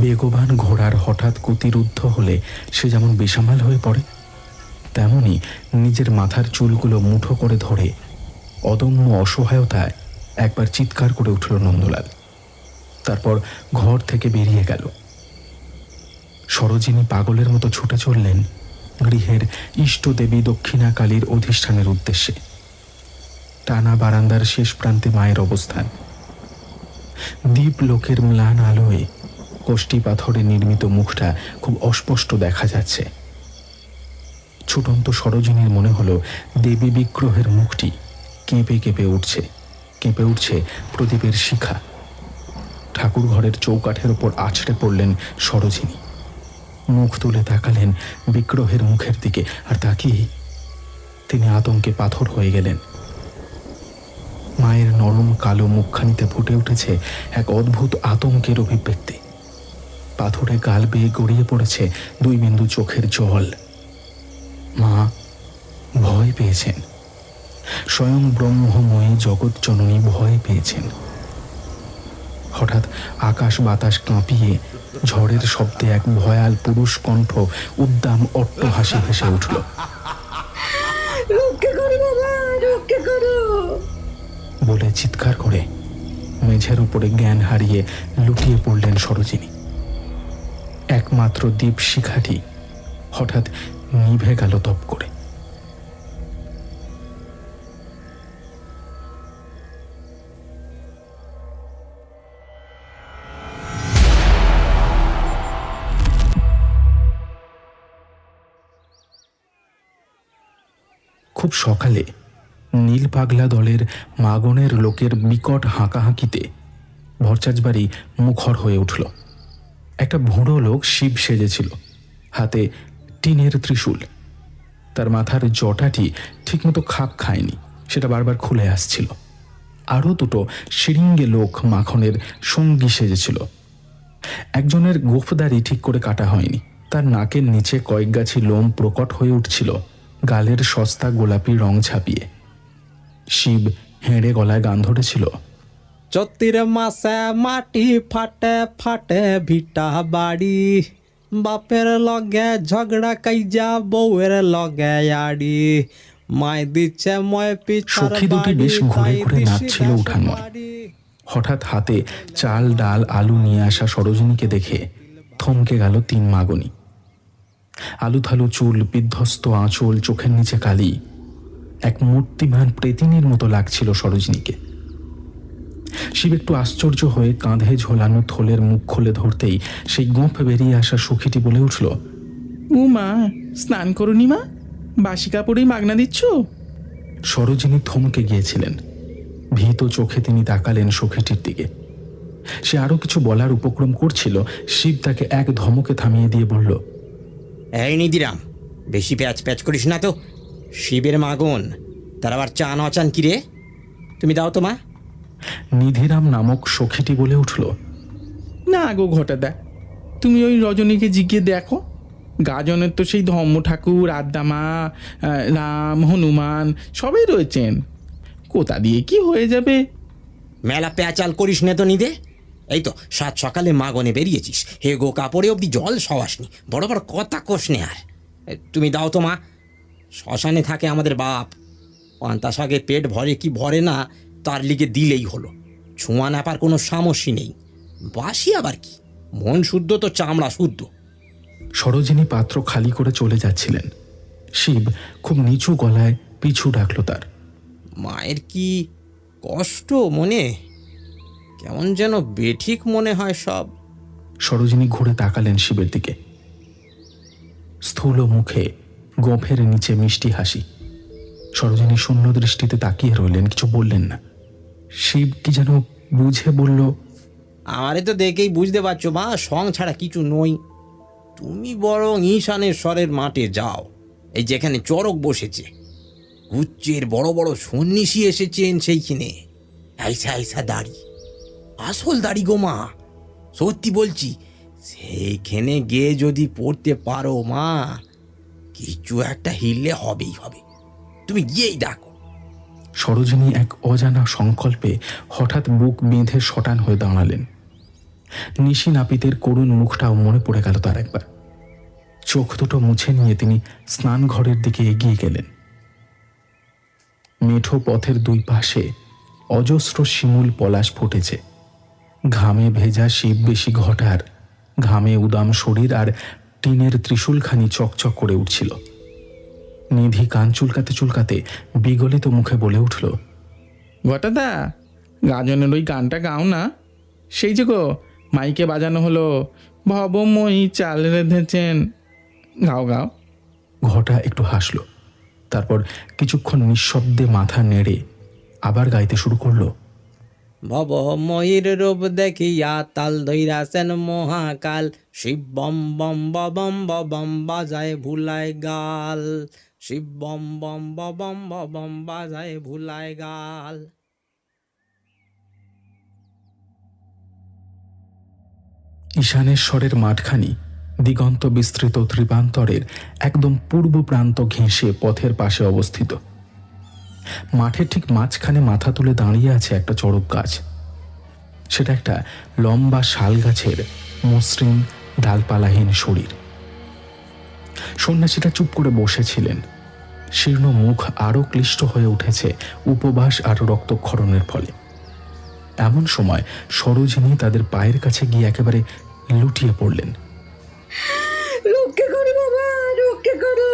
বেগবান ঘোড়ার হঠাৎ গতিরুদ্ধ হলে সে যেমন বেসামাল হয়ে পড়ে, তেমনি নিজের মাথার চুলগুলো মুঠো করে ধরে অদম্য অসহায়তায় একবার চিৎকার করে উঠল নন্দলাল। তারপর ঘর থেকে বেরিয়ে গেল। সরোজিনী পাগলের মতো ছুটে চললেন গৃহের ইষ্টদেবী দক্ষিণা কালীর অধিষ্ঠানের উদ্দেশ্যে। টানা বারান্দার শেষ প্রান্তে মায়ের অবস্থান। দ্বীপ লোকের ম্লান আলোয় কষ্টি পাথরে নির্মিত মুখটা খুব অস্পষ্ট দেখা যাচ্ছে। ছুটন্ত সরোজিনীর মনে হলো দেবী বিগ্রহের মুখটি কেঁপে কেঁপে উঠছে, কেঁপে উঠছে প্রদীপের শিখা। ঠাকুর ঘরের চৌকাঠের ওপর আছড়ে পড়লেন সরোজিনী। মুখ তুলে তাকালেন বিগ্রহের মুখের দিকে, আর তাকিয়ে তিনি আতঙ্কে পাথর হয়ে গেলেন। মায়ের নরম কালো মুখখানিতে ফুটে উঠেছে এক অদ্ভুত আতঙ্কের অভিব্যক্তি। পাথরে গাল বেয়ে গড়িয়ে পড়েছে 2 বিন্দু চোখের জল। মা ভয় পেয়েছেন, স্বয়ং ব্রহ্মময়ী জগৎ জননী ভয় পেয়েছেন। হঠাৎ আকাশ বাতাস কাঁপিয়ে ঝড়ের শব্দে এক ভয়াল পুরুষ কণ্ঠ উদ্দাম অট্টহাসি ভেসে উঠল। বলে চিৎকার করে মেঝের উপরে জ্ঞান হারিয়ে লুটিয়ে পড়লেন সরোজিনী। একমাত্র দীপ শিখাটি হঠাৎ নিভে গেল তপ করে। খুব সকালে নীল পাগলা দলের মাগনের লোকের বিকট হাঁকাহাঁকিতে ভরচাজবাড়ি মুখর হয়ে উঠল। একটা ভুঁড়ো লোক শিব সেজেছিল, হাতে টিনের ত্রিশূল। তার মাথার জটাটি ঠিকমতো খাপ খায়নি, সেটা বারবার খুলে আসছিল। আরও 2টো শিরিঙ্গে লোক মাখনের সঙ্গী সেজেছিল। একজনের গোফদারি ঠিক করে কাটা হয়নি, তার নাকের নিচে কয়েক গাছি লোম প্রকট হয়ে উঠছিল গালের সস্তা গোলাপি রং ছাপিয়ে। শিব হেঁড়ে গলায় গান ধরেছিল, চত্তির মাসে মাটি ফাটে ফাটে ভিটা বাড়ি, বাপের লগে ঝগড়া কাইজা বউয়ের লগে আড়ি, মায় দিচ্ছে ময় পিছার সখী দুটি বেশ ঘুরে ঘুরে নাচছিল উঠানময়। হঠাৎ হাতে চাল ডাল আলু নিয়ে আসা সরোজিনীকে দেখে থমকে গেল 3 মাগনি। আলুথালু চুল, বিধ্বস্ত আঁচল, চোখের নিচে কালি, এক মূর্তিমান প্রেতিনীর মতো লাগছিল সরোজিনীকে। শিব একটু আশ্চর্য হয়ে কাঁধে ঝোলানো থলের মুখ খুলে ধরতেই সেই গোঁফ বেরিয়ে আসা সখীটি বলে উঠল, মা স্নান করুনি মা, বাসি কাপড়েই মাগনা দিচ্ছ? সরোজিনী থমকে গিয়েছিলেন। ভীত চোখে তিনি তাকালেন সখীটির দিকে। সে আরও কিছু বলার উপক্রম করছিল, শিব তাকে এক ধমকে থামিয়ে দিয়ে বলল, এই নিধিরাম, বেশি প্যাচ প্যাচ করিস না তো। শিবের মাগন, তার আবার চান অচান কি রে? তুমি দাও তো মা। নিধিরাম নামক সখীটি বলে উঠল, না গো ঘটাদা, তুমি ওই রজনীকে জিজ্ঞিয়ে দেখো। গাজনের তো সেই ধর্ম ঠাকুর, আদ্দামা, রাম, হনুমান সবাই রয়েছেন। কোথা দিয়ে কি হয়ে যাবে? মেলা প্যাচাল করিস নে তো নিধে। এই তো সাত সকালে মাগনে বেরিয়েছিস, হে গো কাপড়ে অব্দি জল সওয়াসনি, বড় বড় কথা কোষ নে আর। তুমি দাও তো মা। শ্মশানে থাকে আমাদের বাপ, পান্তা শাকে পেট ভরে কি ভরে না তার লিগে দিলেই হলো। ছোঁয়া নাপার কোনো সামস্যি নেই। বাসি আবার কি, মন শুদ্ধ তো চামড়া শুদ্ধ। সরোজিনী পাত্র খালি করে চলে যাচ্ছিলেন। শিব খুব নিচু গলায় পিছু ডাকল তার। মায়ের কি কষ্ট মনে, কেমন যেন বেঠিক মনে হয় সব। সরোজিনী ঘুরে তাকালেন শিবের দিকে। স্থূল মুখে গোঁফের নিচে মিষ্টি হাসি। সরোজিনী শূন্য দৃষ্টিতে তাকিয়ে রইলেন, কিছু বললেন না। শিব কি যেন বুঝে বলল, আমারে তো দেখেই বুঝতে পারছো মা, সং ছাড়া কিছু নই। তুমি বরং ঈশানেশ্বরের মাঠে যাও, এই যেখানে চড়ক বসেছে। উচ্চের বড় বড় সন্ন্যাসী এসেছেন সেইখানে, আইসা আইসা দাড়ি, আসল দাড়ি গো মা, সত্যি বলছি। সেইখানে গিয়ে যদি পড়তে পারো মা, কিছু একটা হিললে হবেই হবে। তুমি গিয়েই ডাকো। সরোজিনী এক অজানা সংকল্পে হঠাৎ বুক বেঁধে শটান হয়ে দাঁড়ালেন। নিশি নাপিতের করুণ মুখটাও মনে পড়ে গেল তার একবার। চোখ দুটো মুছে নিয়ে তিনি স্নান ঘরের দিকে এগিয়ে গেলেন। মেঠো পথের দুই পাশে অজস্র শিমুল পলাশ ফুটেছে। ঘামে ভেজা শিব বেশি ঘটার ঘামে উদাম শরীর আর টিনের ত্রিশূলখানি চকচক করে উঠছিল। নিধি কান চুলকাতে চুলকাতে বিগলিত মুখে বলে উঠল, ঘটাদা, গাজনের ওই গানটা গাও না। সেই যে গো মাইকে বাজানো হলো, ভবময়ী চাল রেঁধেছেন, গাও গাও। ঘটা একটু হাসল, তারপর কিছুক্ষণ নিঃশব্দে মাথা নেড়ে আবার গাইতে শুরু করলো। ভব ময়ূর রূপ দেখিয়া তাল ধৈরাছেন মহাকাল, শিব বম বম বম বম বাজায় ভুলায় গাল, শিব বম বম বম বম বাজায় ভুলায় গাল। ঈশানেশ্বরের মাঠখানি দিগন্ত বিস্তৃত ত্রিপান্তরের একদম পূর্ব প্রান্ত ঘেঁষে পথের পাশে অবস্থিত। মাঠের ঠিক মাঝখানে মাথা তুলে দাঁড়িয়ে আছে একটা চড়ক গাছ। সেটা একটা লম্বা শাল গাছের মসৃণ ডালপালাহীন শরীর। সন্ন্যাসীটা চুপ করে বসেছিলেন। শীর্ণ মুখ আরও ক্লিষ্ট হয়ে উঠেছে উপবাস আর রক্তক্ষরণের ফলে। এমন সময় সরোজিনী তাদের পায়ের কাছে গিয়ে একেবারে লুটিয়ে পড়লেন। রক্ষে করো বাবা, রক্ষে করো।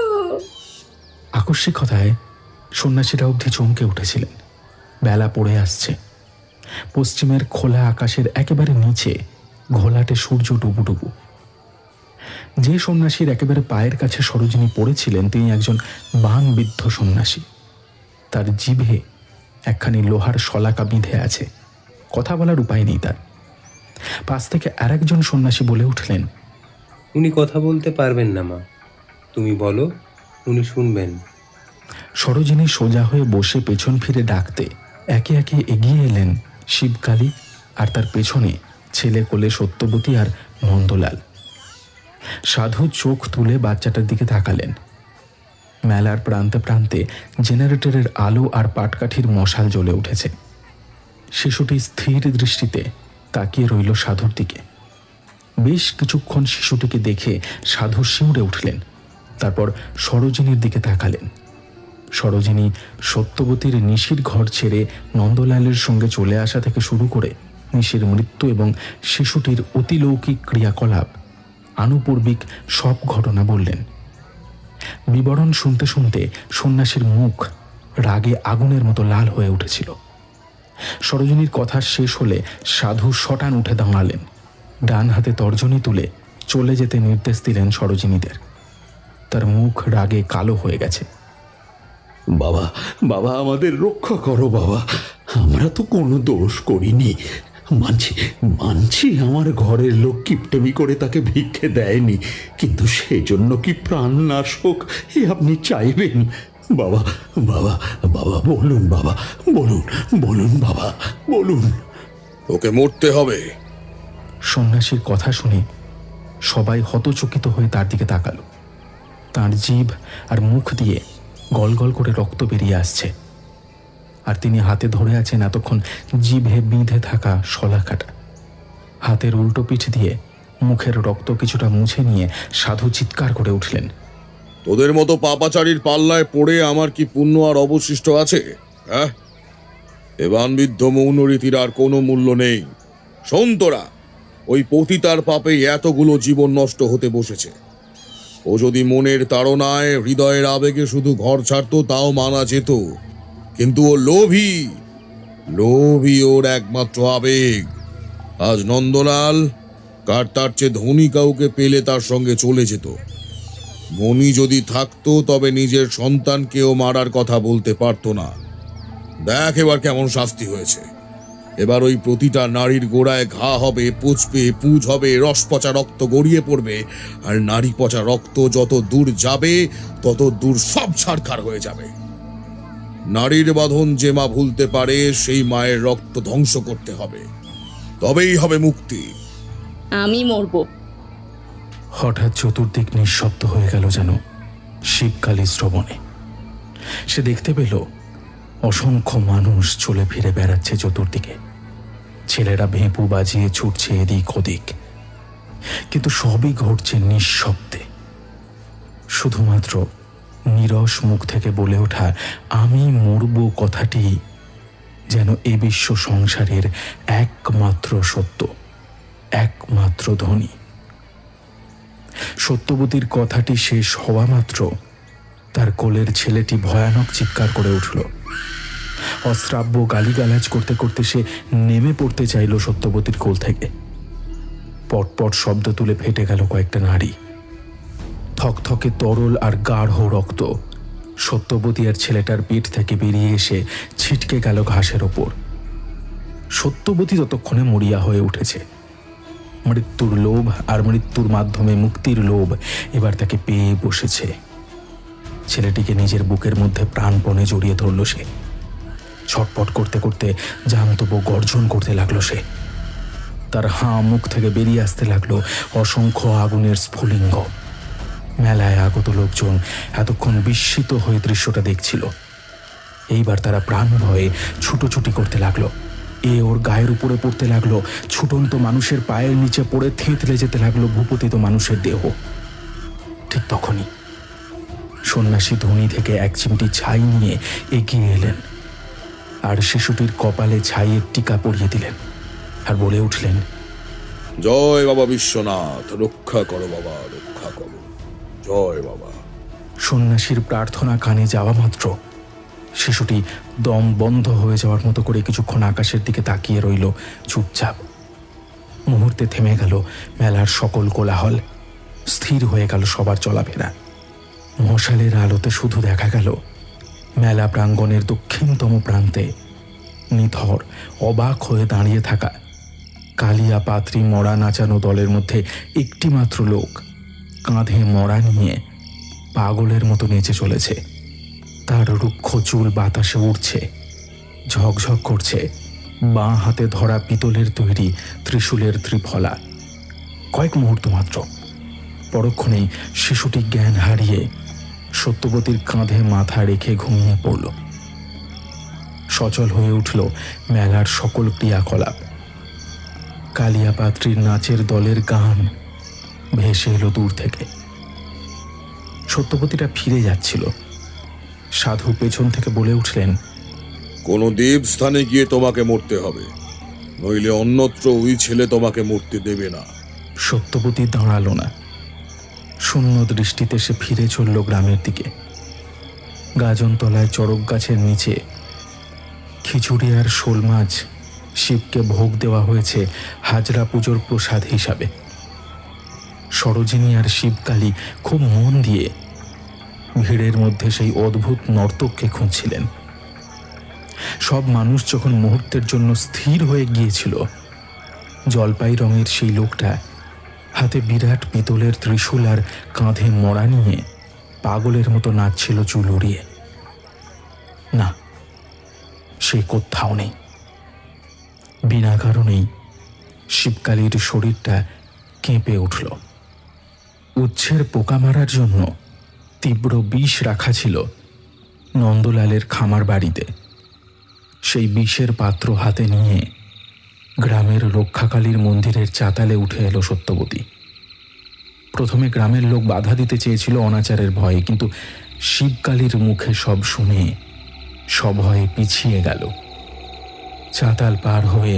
আকস্মিকতায় সন্ন্যাসীরা অবধি চমকে উঠেছিলেন। বেলা পড়ে আসছে। পশ্চিমের খোলা আকাশের একেবারে নিচে ঘোলাটে সূর্য ডুবুডুবু। যে সন্ন্যাসীর একেবারে পায়ের কাছে সরোজিনী পড়েছিলেন তিনি একজন বানবিদ্ধ সন্ন্যাসী। তার জিভে একখানি লোহার শলাকা বিঁধে আছে, কথা বলার উপায় নেই তার। পাশ থেকে আরেকজন সন্ন্যাসী বলে উঠলেন, উনি কথা বলতে পারবেন না মা, তুমি বলো, উনি শুনবেন। সরোজিনী সোজা হয়ে বসে পেছন ফিরে ডাকতে একে একে এগিয়ে এলেন শিবকালী আর তার পেছনে ছেলে কোলে সত্যবতী আর নন্দলাল। সাধু চোখ তুলে বাচ্চাটার দিকে তাকালেন। মেলার প্রান্তে প্রান্তে জেনারেটরের আলো আর পাটকাঠির মশাল জ্বলে উঠেছে। শিশুটি স্থির দৃষ্টিতে তাকিয়ে রইল সাধুর দিকে। বেশ কিছুক্ষণ শিশুটিকে দেখে সাধু শিউরে উঠলেন, তারপর সরোজিনীর দিকে তাকালেন। সরোজিনী সত্যবতীর নিশির ঘর ছেড়ে নন্দলালের সঙ্গে চলে আসা থেকে শুরু করে নিশির মৃত্যু এবং শিশুটির অতিলৌকিক ক্রিয়াকলাপ আনুপূর্বিক সব ঘটনা বললেন। বিবরণ শুনতে শুনতে সন্ন্যাসীর মুখ রাগে আগুনের মতো লাল হয়ে উঠেছিল। সরোজিনীর কথা শেষ হলে সাধু শটান উঠে দাঁড়ালেন। ডান হাতে তর্জনী তুলে চলে যেতে নির্দেশ দিলেন সরোজিনীদের। তার মুখ রাগে কালো হয়ে গেছে। বাবা, বাবা আমাদের রক্ষা করো বাবা, আমরা তো কোনো দোষ করিনি, মানছি মানছি আমার ঘরের লোক কিপটেমি করে তাকে ভিক্ষে দেয়নি, কিন্তু সেজন্য কি প্রাণনাশক এ আপনি চাইবেন? বাবা বাবা বাবা বলুন, বাবা বলুন, বলুন বাবা বলুন। ওকে মরতে হবে। সন্ন্যাসীর কথা শুনে সবাই হতচকিত হয়ে তার দিকে তাকালো। তার জিভ আর মুখ দিয়ে গল গল করে রক্ত বেরিয়ে আসছে, আর তিনি হাতে ধরে আছেন এতক্ষণ জিভে বিঁধে থাকা শলাকাটা। হাতের উল্টো পিঠ দিয়ে মুখের রক্ত কিছুটা মুছে নিয়ে সাধু চিৎকার করে উঠলেন, তোদের মতো পাপাচারীর পাল্লায় পড়ে আমার কি পুণ্য আর অবশিষ্ট আছে? হ্যাঁ, এবানবিদ্ধ মৌন রীতির আর কোনো মূল্য নেই। শোন তোরা, ওই পতিতার পাপে এতগুলো জীবন নষ্ট হতে বসেছে। ও যদি মনের তাড়নায় হৃদয়ের আবেগে শুধু ঘর ছাড়তো তাও মানা যেত, কিন্তু ও লোভী। লোভী ওর একমাত্র আবেগ। আজ নন্দলাল কার তার চেয়ে ধনী কাউকে পেলে তার সঙ্গে চলে যেত। মনি যদি থাকতো তবে নিজের সন্তানকেও মারার কথা বলতে পারতো না। দেখ এবার কেমন শাস্তি হয়েছে। এবার ওই প্রতিটা নারীর গোড়ায় ঘা হবে, পুঁজবে, পুঁজ হবে, রস পচা রক্ত গড়িয়ে পড়বে, আর নারী পচা রক্ত যত দূর যাবে তত দূর সব ছারখার হয়ে যাবে। নারীর বাঁধন যে মা ভুলতে পারে সেই মায়ের রক্ত ধ্বংস করতে হবে, তবেই হবে মুক্তি। আমি মরবো। হঠাৎ চতুর্দিক নিঃশব্দ হয়ে গেল যেন শিবকালী শ্রবণে। সে দেখতে পেল অসংখ্য মানুষ চলে ফিরে বেড়াচ্ছে চতুর্দিকে। ছেলেরা ভেঁপু বাজিয়ে ছুটছে এদিক ওদিক, কিন্তু সবই ঘটছে নিঃশব্দে। শুধুমাত্র নীরস মুখ থেকে বলে ওঠা আমি মরব কথাটি যেন এ বিশ্ব সংসারের একমাত্র সত্য, একমাত্র ধ্বনি। সত্যবতীর কথাটি শেষ হওয়া মাত্র তার কোলের ছেলেটি ভয়ানক চিৎকার করে উঠল। অশ্রাব্য গালিগালাজ করতে করতে সে নেমে পড়তে চাইল সত্যবতীর কোল থেকে। পটপট শব্দ তুলে ফেটে গেল কয়েকটা নাড়ি। থকথকে তরল আর গাঢ় রক্ত সত্যবতী আর ছেলেটার পেট থেকে বেরিয়ে এসে ছিটকে গেল ঘাসের ওপর। সত্যবতী ততক্ষণে মরিয়া হয়ে উঠেছে। মৃত্যুর লোভ আর মৃত্যুর মাধ্যমে মুক্তির লোভ এবার তাকে পেয়ে বসেছে। ছেলেটিকে নিজের বুকের মধ্যে প্রাণপণে জড়িয়ে ধরল সে। ছটপট করতে করতে জান্তব গর্জন করতে লাগলো সে। তার হাঁ মুখ থেকে বেরিয়ে আসতে লাগলো অসংখ্য আগুনের স্ফুলিঙ্গ। মেলায় আগত লোকজন এতক্ষণ বিস্মিত হয়ে দৃশ্যটা দেখছিল। এইবার তারা প্রাণ ভয়ে ছুটোছুটি করতে লাগলো। এ ওর গায়ের উপরে পড়তে লাগলো, ছুটন্ত মানুষের পায়ের নিচে পড়ে থেঁতলে যেতে লাগলো ভূপতিত মানুষের দেহ। ঠিক তখনই সন্ন্যাসী ধনী থেকে এক চিমটি ছাই নিয়ে এগিয়ে এলেন, আর শিশুটির কপালে ছাইয়ের টিকা পরিয়ে দিলেন, আর বলে উঠলেন, জয় বাবা বিশ্বনাথ, রক্ষা করো বাবা, রক্ষা করো, জয় বাবা। সন্ন্যাসীর প্রার্থনা কানে যাওয়া মাত্র শিশুটি দম বন্ধ হয়ে যাওয়ার মতো করে কিছুক্ষণ আকাশের দিকে তাকিয়ে রইল চুপচাপ। মুহূর্তে থেমে গেল মেলার সকল কোলাহল, স্থির হয়ে গেল সবার চলাফেরা। মশালের আলোতে শুধু দেখা গেল মেলা প্রাঙ্গণের দক্ষিণতম প্রান্তে নিথর অবাক হয়ে দাঁড়িয়ে থাকা কালিয়া পাত্রী মরা নাচানো দলের মধ্যে একটি মাত্র লোক কাঁধে মরা নিয়ে পাগলের মতো নেচে চলেছে। তার রুক্ষ চুল বাতাসে উড়ছে, ঝকঝক করছে বাঁ হাতে ধরা পিতলের তৈরি ত্রিশূলের ত্রিফলা। কয়েক মুহূর্ত মাত্র, পরক্ষণেই শিশুটি জ্ঞান হারিয়ে সত্যবতীর কাঁধে মাথা রেখে ঘুমিয়ে পড়ল। সচল হয়ে উঠল মেলার সকল ক্রিয়াকলাপ। কালিয়া পাত্রীর নাচের দলের গান ভেসে এলো দূর থেকে। সত্যবতীরা ফিরে যাচ্ছিল। সাধু পেছন থেকে বলে উঠলেন, কোন দেব স্থানে গিয়ে তোমাকে মরতে হবে, নইলে অন্যত্র ওই ছেলে তোমাকে মরতে দেবে না। সত্যবতী দাঁড়ালো না। শূন্য দৃষ্টিতে সে ফিরে চলল গ্রামের দিকে। গাজনতলায় চড়ক গাছের নিচে খিচুড়ি আর শোল মাছ শিবকে ভোগ দেওয়া হয়েছে হাজরা পুজোর প্রসাদ হিসাবে। সরোজিনী আর শিবকালী খুব মন দিয়ে ভিড়ের মধ্যে সেই অদ্ভুত নর্তককে খুঁজছিলেন। সব মানুষ যখন মুহূর্তের জন্য স্থির হয়ে গিয়েছিল, জলপাই রঙের সেই লোকটা হাতে বিরাট পিতলের ত্রিশূল আর কাঁধে মড়া নিয়ে পাগলের মতো নাচছিল চুল উড়িয়ে। না, সে কোথাও নেই। বিনা কারণেই শিবকালীর শরীরটা কেঁপে উঠল। উচ্ছের পোকা মারার জন্য তীব্র বিষ রাখা ছিল নন্দলালের খামার বাড়িতে। সেই বিষের পাত্র হাতে নিয়ে গ্রামের রক্ষাকালীর মন্দিরের চাতালে উঠে এলো সত্যবতী। প্রথমে গ্রামের লোক বাধা দিতে চেয়েছিল অনাচারের ভয়ে, কিন্তু শিবকালীর মুখে সব শুনে সভয়ে পিছিয়ে গেল। চাতাল পার হয়ে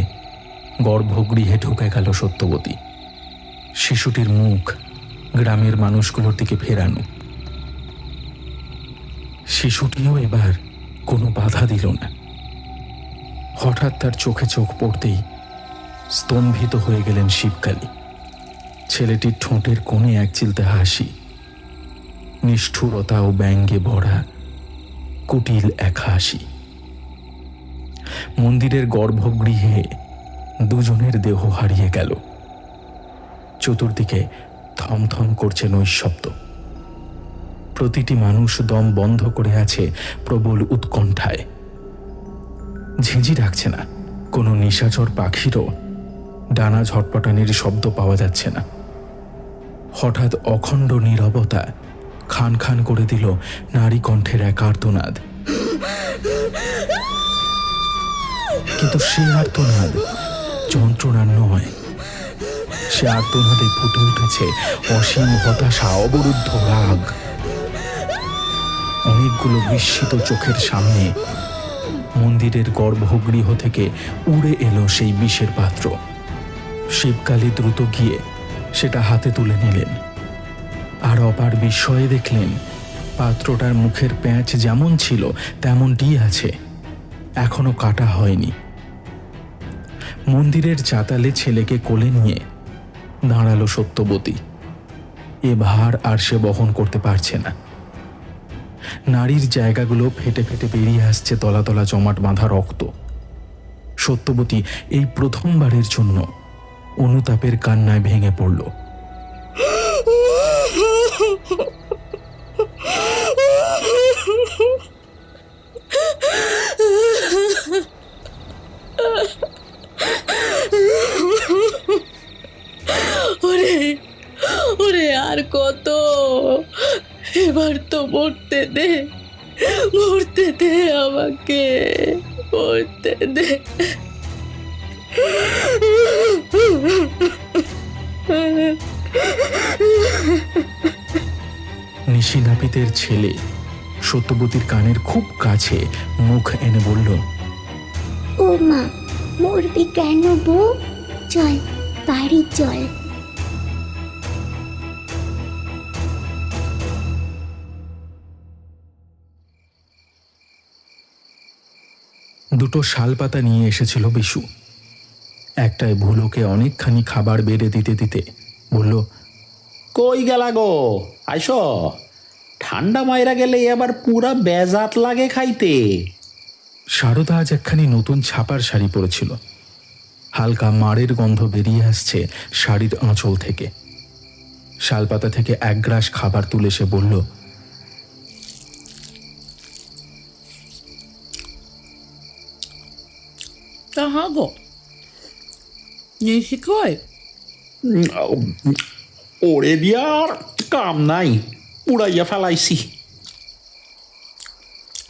গর্ভগৃহে ঢুকে গেল সত্যবতী। শিশুটির মুখ গ্রামের মানুষগুলোর দিকে ফেরানো। শিশুটিও এবার কোনো বাধা দিল না। হঠাৎ তার চোখে চোখ পড়তেই স্তম্ভিত হয়ে গেলেন শিবকালী। ছেলেটির ঠোঁটের কোণে এক চিলতে হাসি, নিষ্ঠুরতা ও ব্যঙ্গে ভরা কুটিল এক হাসি। মন্দিরের গর্ভগৃহে দুজনের দেহ হারিয়ে গেল। চতুর্দিকে থমথম করছে নৈঃশব্দ। প্রতিটি মানুষ দম বন্ধ করে আছে প্রবল উৎকণ্ঠায়। ঝিঁঝি ডাকছে না, কোনো নিশাচর পাখিরও ডানা ঝটপটানির শব্দ পাওয়া যাচ্ছে না। হঠাৎ অখণ্ড নীরবতা খান খান করে দিল নারী কণ্ঠের এক আর্তনাদ। কিন্তু সে আর্তনাদ যন্ত্রণার নয়, সে আর্তনাদে ফুটে উঠেছে অসীম হতাশা, অবরুদ্ধ রাগ। অনেকগুলো বিস্মিত চোখের সামনে মন্দিরের গর্ভগৃহ থেকে উড়ে এলো সেই বিষের পাত্র। শিবকালী দ্রুত গিয়ে সেটা হাতে তুলে নিলেন, আর অপার বিস্ময়ে দেখলেন পাত্রটার মুখের প্যাঁচ যেমন ছিল তেমনটি আছে, এখনো কাটা হয়নি। মন্দিরের চাতালে ছেলেকে কোলে নিয়ে দাঁড়ালো সত্যবতী। এ ভার আর সে বহন করতে পারছে না। নারীর জায়গাগুলো ফেটে ফেটে বেরিয়ে আসছে তলা তলা জমাট বাঁধা রক্ত। সত্যবতী এই প্রথমবারের জন্য অনুতাপের কান্নায় ভেঙে পড়ল। ওরে ওরে, আর কত? এবার তো মরতে দে, মরতে দে, আমাকে মরতে দে। নিশিনাপিতের ছেলে সত্যবতীর কানের খুব কাছে মুখ এনে বলল, ও মা, মরবি কেন বউ? চল বাড়ি চল। দুটো শাল পাতা নিয়ে এসেছিল বিশু। একটায় ভুলোকে অনেকখানি খাবার বেড়ে দিতে দিতে বলল, কই গেলা গো? আইসো, ঠান্ডা মাইরা গেলে আবার পুরা বেজাত লাগে খাইতে। সারদা আজ একখানি নতুন ছাপার শাড়ি পরেছিল। হালকা মাড়ের গন্ধ বেরিয়ে আসছে শাড়ির আঁচল থেকে। শালপাতা থেকে এক গ্রাস খাবার তুলে সে বলল, তাহা গো, নিশি কয়? ওরে দিয়ার কাম নাই, উড়াইয়া ফেলাইছি।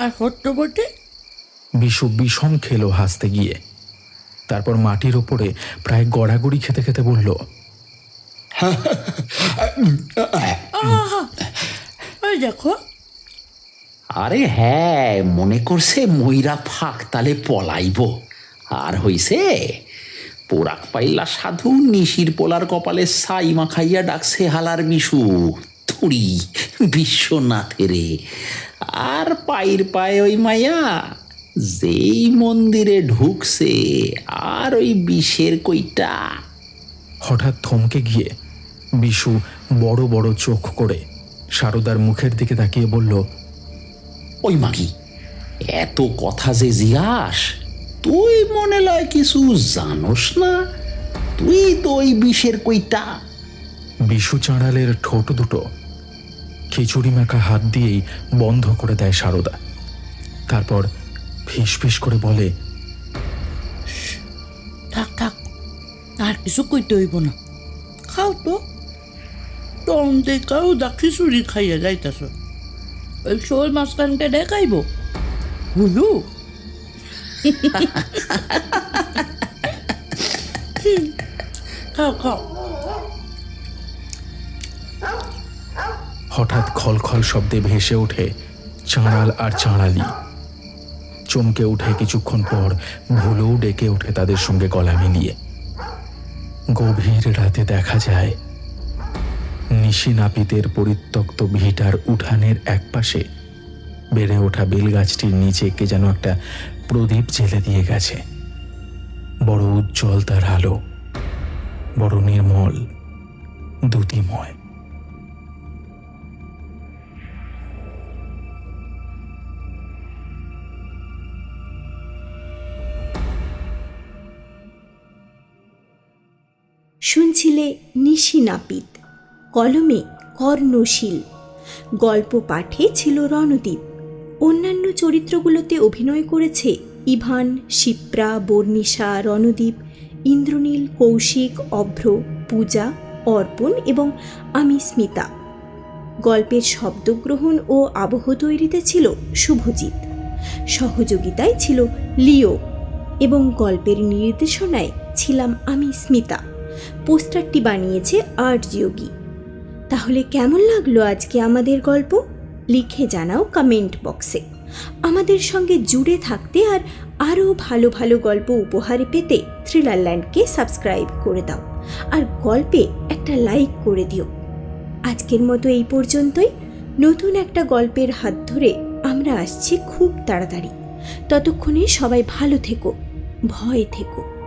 আর সত্যবতী? বিশু বিষম খেলো হাসতে গিয়ে। তারপর মাটির ওপরে প্রায় গড়াগড়ি খেতে খেতে বলল, ওই দেখো। আরে হ্যাঁ, মনে করছে ময়রা ফাঁক তালে পলাইব। আর হইছে পোড়াক পাইলা সাধু নিশির পোলার কপালে ছাই মাখাইয়া ডাকছে হালার বিশু থুড়ি বিশ্বনাথেরে। আর পায়ের পায়ে ওই মায়া যেই মন্দিরে ঢুকছে আর ওই বিষের কইটা। হঠাৎ থমকে গিয়ে বিশু বড় বড় চোখ করে সারদার মুখের দিকে তাকিয়ে বলল, ওই মাগি, এত কথা যে জিয়াস, তুই মনে লয় কিছু জানোস না? তুই তো ওই বিষের কইটা। বিশু চাঁড়ালের ঠোঁট দুটো খিচুড়ি মাখা হাত দিয়েই বন্ধ করে দেয় সারদা। তারপর ফিস ফিস করে বলে, থাক থাক, আর কিছু কইতে হইব না। খাও তো, তখন দেখাও দা খিচুড়ি খাইয়া যাইতাছ। ওই শোল মাঝখানটা দেখাইব হুলু। খাও খাও। হঠাৎ খলখল শব্দে ভেসে ওঠে চাঁড়াল আর চাঁড়ালি। চমকে উঠে কিছুক্ষণ পর ভুলেও ডেকে ওঠে তাদের সঙ্গে গলা মিলিয়ে। গভীর রাতে দেখা যায় নিশি নাপিতের পরিত্যক্ত ভিটার উঠানের একপাশে বেড়ে ওঠা বেলগাছটির নিচে কে যেন একটা প্রদীপ জেলে দিয়ে গেছে। বড় উজ্জ্বল তার আলো, বড় নির্মল, দ্যুতিময়। শুনছিলে নিশি নাপিত, কলমে কর্ণশীল। গল্প পাঠে ছিল রণদীপ। অন্যান্য চরিত্রগুলোতে অভিনয় করেছে ইভান, শিপ্রা, বর্ণিশা, রণদীপ, ইন্দ্রনীল, কৌশিক, অভ্র, পূজা, অর্পণ এবং আমি স্মিতা। গল্পের শব্দগ্রহণ ও আবহ তৈরিতে ছিল শুভজিৎ। সহযোগিতায় ছিল লিও এবং গল্পের নির্দেশনায় ছিলাম আমি স্মিতা। পোস্টারটি বানিয়েছে আর্ট যোগী। তাহলে কেমন লাগলো আজকে আমাদের গল্প? লিখে জানাও কমেন্ট বক্সে। আমাদের সঙ্গে জুড়ে থাকতে আর আরও ভালো ভালো গল্প উপহারে পেতে থ্রিলারল্যান্ডকে সাবস্ক্রাইব করে দাও আর গল্পে একটা লাইক করে দিও। আজকের মতো এই পর্যন্তই। নতুন একটা গল্পের হাত ধরে আমরা আসছি খুব তাড়াতাড়ি। ততক্ষণে সবাই ভালো থেকো, ভয়ে থেকো।